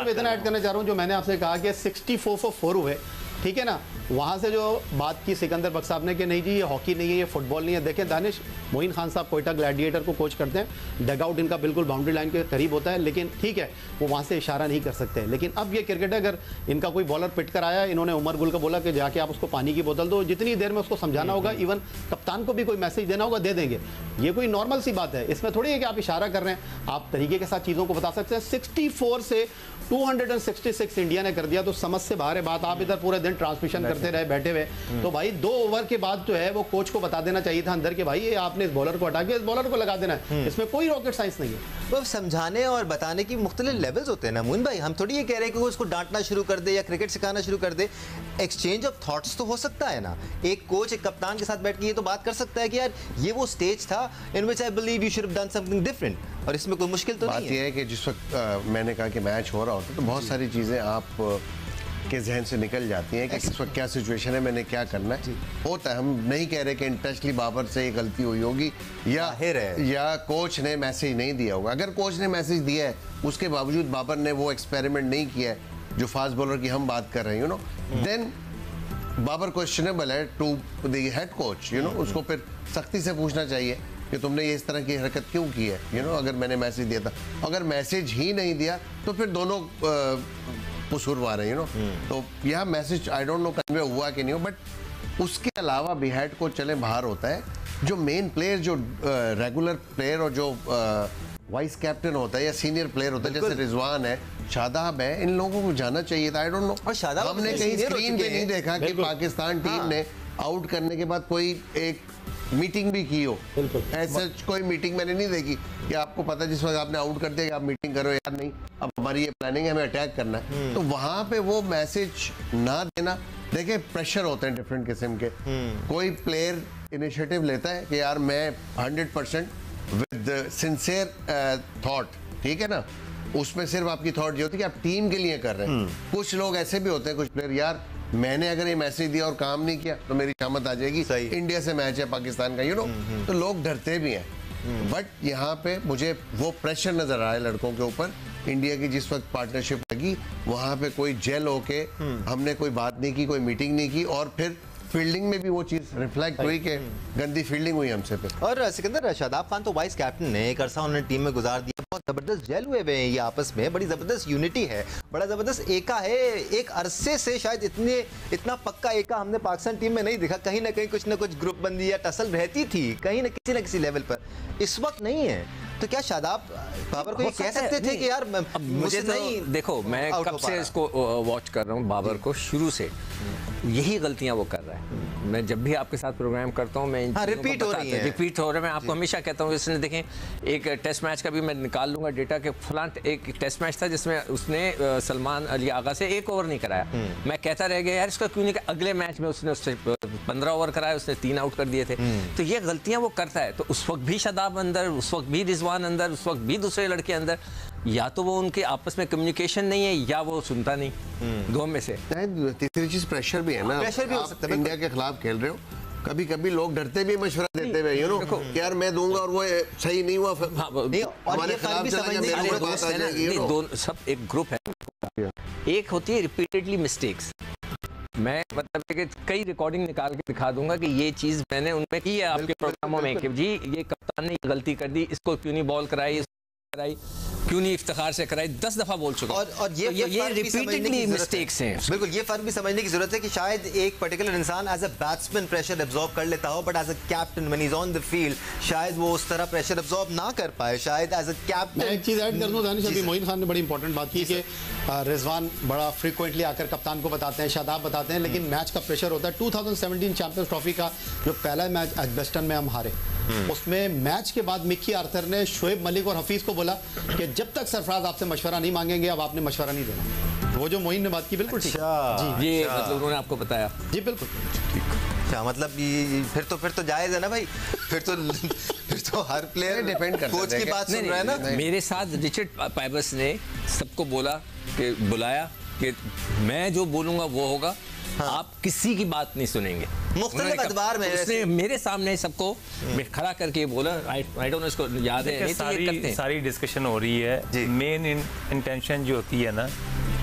इतना ऐड करना चाह रहा हूँ, जो मैंने आपसे कहा कि 64 for 4 हुए, ठीक है ना, वहाँ से जो बात की सिकंदर बख्श साहब ने कि नहीं जी ये हॉकी नहीं है, ये फुटबॉल नहीं है। देखें दानिश, मोइन खान साहब कोयटा ग्लैडिएटर को कोच करते हैं, डग आउट इनका बिल्कुल बाउंड्री लाइन के करीब होता है, लेकिन ठीक है वो वहाँ से इशारा नहीं कर सकते। लेकिन अब ये क्रिकेट अगर इनका कोई बॉलर पिट कर आया, इन्होंने उमर गुल को बोला कि जाके आप उसको पानी की बोतल दो, जितनी देर में उसको समझाना होगा, इवन कप्तान को भी कोई मैसेज देना होगा, दे देंगे। ये कोई नॉर्मल सी बात है, इसमें थोड़ी है कि आप इशारा कर रहे हैं, आप तरीके के साथ चीज़ों को बता सकते हैं। 64 से 266 इंडिया ने कर दिया, तो समझ से बाहर है बात। आप इधर पूरे दिन ट्रांसमिशन करते रहे बैठे हुए, तो भाई 2 ओवर के बाद जो है वो कोच को बता देना चाहिए था अंदर के भाई ये आपने इस बॉलर को हटा के इस बॉलर को लगा देना है। इसमें कोई रॉकेट साइंस नहीं है। वो समझाने और बताने की मुख्तलिफ लेवल्स होते हैं ना मोइन भाई। हम थोड़ी ये कह रहे हैं कि वो उसको डांटना शुरू कर दे या क्रिकेट सिखाना शुरू कर दे। एक्सचेंज ऑफ थॉट्स तो हो सकता है ना। एक कोच एक कप्तान के साथ बैठ के ये तो बात कर सकता है कि यार ये वो स्टेज था in which I believe you should have done something different, और इसमें कोई मुश्किल तो नहीं है। बात ये है कि जिस वक्त मैंने कहा कि मैच हो रहा होता तो बहुत सारी चीज़ें आप के जहन से निकल जाती हैं कि इस वक्त क्या सिचुएशन है, मैंने क्या करना है। होता है, हम नहीं कह रहे कि इंटेंशनली बाबर से ये गलती हुई होगी या कोच ने मैसेज नहीं दिया होगा। अगर कोच ने मैसेज दिया है उसके बावजूद बाबर ने वो एक्सपेरिमेंट नहीं किया है जो फास्ट बॉलर की हम बात कर रहे हैं, देन बाबर क्वेश्चनेबल है टू द हेड कोच, उसको फिर सख्ती से पूछना चाहिए कि तुमने ये इस तरह की हरकत क्यों की है, अगर मैंने मैसेज दिया था। अगर मैसेज ही नहीं दिया तो फिर दोनों कसूरवार है, तो यह message I don't know convey हुआ कि नहीं हो। बट उसके अलावा भी हेड कोच चले बाहर होता है, जो मेन प्लेयर, जो रेगुलर प्लेयर और जो वाइस कैप्टन होता है या सीनियर प्लेयर होता है, जैसे रिजवान है, शादाब है, इन लोगों को जाना चाहिए था। आई डोंट नो, हमने कहीं स्क्रीन पे नहीं देखा कि पाकिस्तान टीम ने आउट करने के बाद कोई एक मीटिंग भी की हो। ऐसा कोई मीटिंग मैंने नहीं देखी कि आपको पता जिस वक्त आपने आउट कर दिया कि आप मीटिंग करो, यार नहीं अब हमारी ये प्लानिंग है, हमें अटैक करना है। तो वहां पे वो मैसेज ना देना, देखिए प्रेशर होते हैं डिफरेंट किस्म के। कोई प्लेयर इनिशिएटिव लेता है कि यार मैं 100% विद सिंसियर थॉट, ठीक है ना, उसमें सिर्फ आपकी थॉट ये होती है कि आप टीम के लिए कर रहे हैं। कुछ लोग ऐसे भी होते हैं, कुछ प्लेयर, यार मैंने अगर ये मैसेज दिया और काम नहीं किया तो मेरी शामत आ जाएगी, इंडिया से मैच है पाकिस्तान का, तो लोग डरते भी हैं। बट यहाँ पे मुझे वो प्रेशर नजर आ रहा है लड़कों के ऊपर। इंडिया की जिस वक्त पार्टनरशिप लगी वहां पे कोई जेल होके हमने कोई बात नहीं की, कोई मीटिंग नहीं की, और फिर फील्डिंग में भी वो चीज रिफ्लेक्ट हुई कि गंदी फील्डिंग हुई हमसे पे। और सिकंदर, शादाब खान तो वाइस कैप्टन ने एक अरसा उन्होंने टीम में गुजार दिया, बहुत जबरदस्त जेल हुए हैं ये आपस में, बड़ी जबरदस्त यूनिटी है, बड़ा जबरदस्त एका है। एक अरसे से शायद इतना पक्का एका हमने पाकिस्तान टीम में नहीं देखा। कहीं ना कहीं कुछ ना कुछ ग्रुप बंदी या टसल रहती थी कहीं ना किसी लेवल पर, इस वक्त नहीं है। तो क्या शादाब बाबर को ये कह सकते थे कि यार मुझे नहीं, देखो मैं कब से इसको वॉच कर रहा हूँ, बाबर को शुरू से यही गलतियां वो कर रहा है। मैं जब भी आपके साथ प्रोग्राम करता हूँ मैं रिपीट हो रहा है। मैं आपको हमेशा कहता हूँ, इसने देखें एक टेस्ट मैच का भी मैं निकाल लूंगा डेटा के फलां एक टेस्ट मैच था जिसमें उसने सलमान अली आगा से 1 ओवर नहीं कराया। मैं कहता रह गया यार इसका क्यों नहीं, अगले मैच में उसने उससे 15 ओवर कराया, उसने 3 आउट कर दिए थे। तो ये गलतियां वो करता है। तो उस वक्त भी शादाब अंदर, उस वक्त भी रिजवान अंदर, उस वक्त भी दूसरे लड़के अंदर, या तो वो उनके आपस में कम्युनिकेशन नहीं है या वो सुनता नहीं, दो में से। तीसरी चीज प्रेशर भी है ना, प्रेशर भी हो सकता है। इंडिया के खिलाफ खेल रहे हो, कभी कभी लोग डरते भी मशवरा देते हुए, यार मैं दूंगा और वो सही नहीं हुआ, हमारे खिलाफ चला गया, मेरे बात आ जाएगी। सब एक ग्रुप है, एक होती है रिपीटेडली मिस्टेक्स। मैं मतलब कि कई रिकॉर्डिंग निकाल के दिखा दूंगा कि ये चीज मैंने उनमें की है आपके प्रोग्रामों में कि जी ये कप्तान ने गलती कर दी, इसको क्यों नहीं बॉल कराई, क्यों नहीं इफ्तिखार से कराई, 10 दफा बोल चुका। और ये रिपीटेडली मिस्टेक्स हैं। बिल्कुल, ये फर्क भी समझने की जरूरत है कि शायद एक पर्टिकुलर इंसान as a batsman pressure absorb कर लेता हो, but as a captain when he is on the field शायद वो उस तरह प्रेशर एब्जॉर्ब ना कर पाए। शायद एज अ कैप्टन एक चीज ऐड कर दूं दानिश, अभी मोइन खान ने बड़ी इंपॉर्टेंट बात की कि रिजवान बड़ा फ्रीक्वेंटली आकर कप्तान को बताते हैं, शादाब बताते हैं, लेकिन मैच का प्रेशर होता है। 2017 चैंपियंस ट्रॉफी का जो पहला मैच एजबेस्टन में हम हारे, उसमें मैच के बाद मिकी आर्थर ने शोएब मलिक और हफीज को बोला कि जब तक सरफराज आपसे मशवरा नहीं मांगेंगे अब आपने मशवरा नहीं देना। वो जो मोइन ने बात की बिल्कुल ठीक जी, ये मतलब उन्होंने आपको बताया जी, बिल्कुल क्या मतलब फिर तो जायज है ना भाई, फिर तो हर प्लेयर डिपेंड करता है, कोच की बात सुन रहा है ना। मेरे साथ रिचर्ड पाइबस ने सबको बोला कि बुलाया कि मैं जो बोलूंगा वो होगा, आप किसी की बात नहीं सुनेंगे। मुख्तलिफ अखबार में उसने मेरे सामने सबको खड़ा करके बोला, आई डोंट नो, इसको याद है नहीं, तो ये करते हैं। सारी डिस्कशन हो रही है, मेन इंटेंशन जो होती है ना,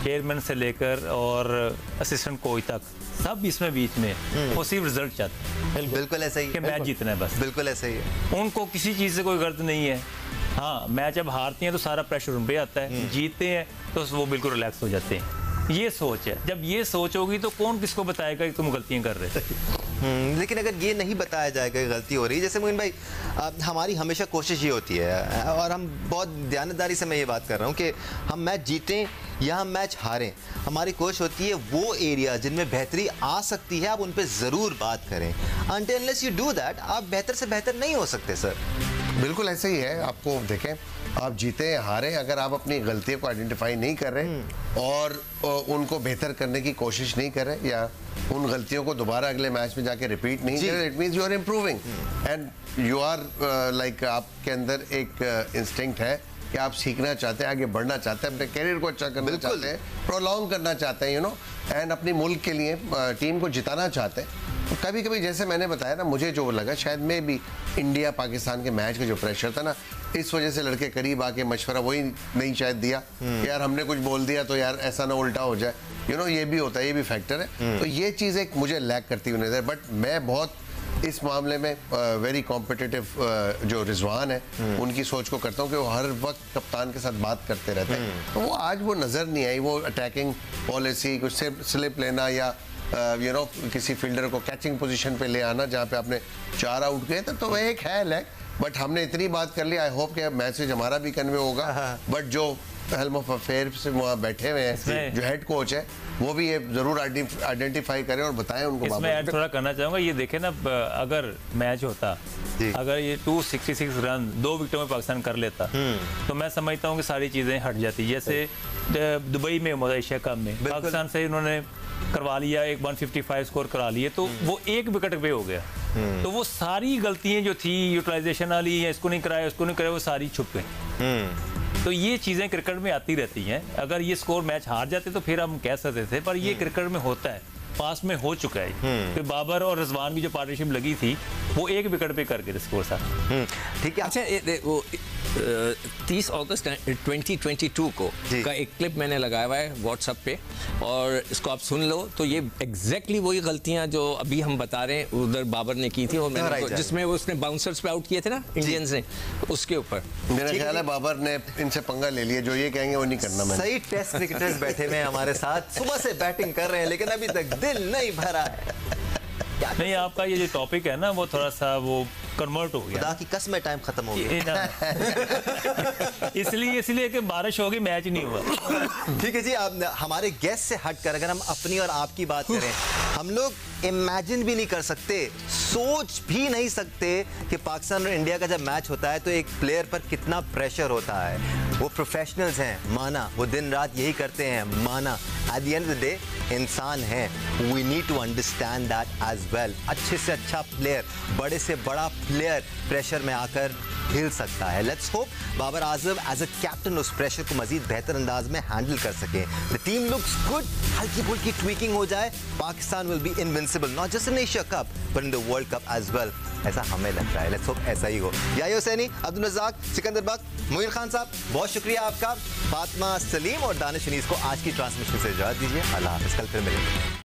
चेयरमैन से लेकर और असिस्टेंट कोच तक सब इसमें बीच में वो सिर्फ रिजल्ट चाहते हैं। बिल्कुल ऐसा ही कि मैच जीतना है बस, बिल्कुल ऐसा ही है। उनको किसी चीज़ से कोई गर्द नहीं है। हाँ, मैच जब हारते हैं तो सारा प्रेशर उन पे आता है, जीतते हैं तो वो बिल्कुल रिलैक्स हो जाते हैं। ये सोच है। जब ये सोच होगी तो कौन किसको बताएगा कि तुम गलतियां कर रहे थे। लेकिन अगर ये नहीं बताया जाएगा कि गलती हो रही है, जैसे मोइन भाई हमारी हमेशा कोशिश ये होती है, और हम बहुत ध्यानदारी से मैं ये बात कर रहा हूँ कि हम मैच जीतें या हम मैच हारें, हमारी कोशिश होती है वो एरिया जिनमें बेहतरी आ सकती है आप उन पर ज़रूर बात करें। Until unless you do that आप बेहतर से बेहतर नहीं हो सकते सर। बिल्कुल ऐसे ही है। आपको देखें, आप जीते हारे, अगर आप अपनी गलतियों को आइडेंटिफाई नहीं कर रहे और उनको बेहतर करने की कोशिश नहीं कर रहे या उन गलतियों को दोबारा अगले मैच में जाके रिपीट नहीं कर रहे, it means you are improving and you are like आपके अंदर एक इंस्टिंक्ट है कि आप सीखना चाहते हैं, आगे बढ़ना चाहते हैं, अपने करियर को अच्छा करना चाहते हैं, प्रोलॉन्ग करना चाहते हैं, यू नो, एंड अपनी मुल्क के लिए टीम को जिताना चाहते हैं। कभी कभी जैसे मैंने बताया ना, मुझे जो लगा शायद में भी इंडिया पाकिस्तान के मैच का जो प्रेशर था ना, इस वजह से लड़के करीब आके मशवरा वही नहीं शायद दिया कि यार हमने कुछ बोल दिया तो यार ऐसा ना उल्टा हो जाए, यू नो, ये भी होता है, ये भी फैक्टर है। तो ये चीज़ एक मुझे लैक करती हुई नजर, बट मैं बहुत इस मामले में वेरी कॉम्पिटिटिव जो रिजवान है उनकी सोच को करता हूँ कि वो हर वक्त कप्तान के साथ बात करते रहते हैं। तो वो आज वो नज़र नहीं आई, वो अटैकिंग पॉलिसी, कुछ स्लिप लेना या यू नो किसी फील्डर को कैचिंग पोजीशन पे ले आना जहाँ पे आपने 4 आउट गए तो वह एक है लैक। बट हमने इतनी बात कर ली, आई होप कि मैसेज हमारा भी कन्वे होगा। बट जो हेल्म ऑफ अफेयर से वहाँ बैठे हुए हैं, जो हेड कोच है, वो भी ये जरूर आइडेंटिफाई करें और बताएं उनको। इसमें ऐड थोड़ा करना चाहूँगा, ये देखें ना, अगर मैच होता, अगर ये 266 रन 2 विकेटों में पाकिस्तान कर लेता तो मैं समझता हूँ कि सारी चीज़ें हट जाती। जैसे दुबई में एशिया कप में पाकिस्तान से उन्होंने करवा लिया, एक 155 स्कोर करा लिए, तो वो 1 विकेट पे हो गया। तो वो सारी गलतियां जो थी यूटिलाइजेशन वाली, या इसको नहीं कराया उसको नहीं कराया, वो सारी छुप गई। तो ये चीज़ें क्रिकेट में आती रहती हैं। अगर ये स्कोर मैच हार जाते तो फिर हम कह सकते थे, पर ये क्रिकेट में होता है, पास में हो चुका है। फिर बाबर और रिजवान की जो पार्टनरशिप लगी थी वो 1 विकेट पे कर गए स्कोर साथ। ठीक है। अच्छा, वो 30 अगस्त 2022 को का एक क्लिप मैंने लगाया हुआ है व्हाट्सएप पे, और इसको आप सुन लो। तो ये एग्जैक्टली वही गलतियां जो अभी हम बता रहे हैं उधर बाबर ने की थी, और मैंने जिसमें वो उसने बाउंसर्स पे आउट किए थे ना इंडियंस ने, उसके ऊपर मेरा ख्याल है बाबर ने इनसे पंगा ले लिया, जो ये कहेंगे वो नहीं करना। मैंने सही टेस्ट क्रिकेटर्स बैठे हुए हैं हमारे साथ, सुबह से बैटिंग कर रहे हैं लेकिन अभी तक दिल नहीं भरा है। नहीं, आपका ये जो टॉपिक है ना वो थोड़ा सा वो कन्वर्ट हो गया, खुदा की कसम टाइम खत्म हो गया। इसलिए कि बारिश होगी, मैच नहीं हुआ। ठीक है जी, आप हमारे गेस्ट से हटकर अगर हम अपनी और आपकी बात करें, हम लोग इमेजिन भी नहीं कर सकते, सोच भी नहीं सकते कि पाकिस्तान और इंडिया का जब मैच होता है तो एक प्लेयर पर कितना प्रेशर होता है। वो प्रोफेशनल्स हैं, माना, वो दिन रात यही करते हैं, माना। At the end of the day इंसान हैं, we need to understand that as well. अच्छे से अच्छा प्लेयर, बड़े से बड़ा प्लेयर प्रेशर में आकर हिल सकता है। Let's hope Babar Azam as a captain उस प्रेशर को मजीद बेहतर अंदाज में हैंडल कर सकें। द टीम लुक्स गुड, हल्की फुल्की ट्वीकिंग हो जाए, Pakistan will be invincible, not just in Asia cup but in the world cup as well. ऐसा हमें लगता है। लेट्स होप ऐसा ही हो। याहिया हुसैनी, अब्दुल रज़ाक, सिकंदर बख्श, मोइन खान साहब, बहुत शुक्रिया आपका। फातिमा सलीम और दानिश अनीस को आज की ट्रांसमिशन से इजाज़त दीजिए। अल्लाह हाफ़िज़, कल फिर मिलेंगे।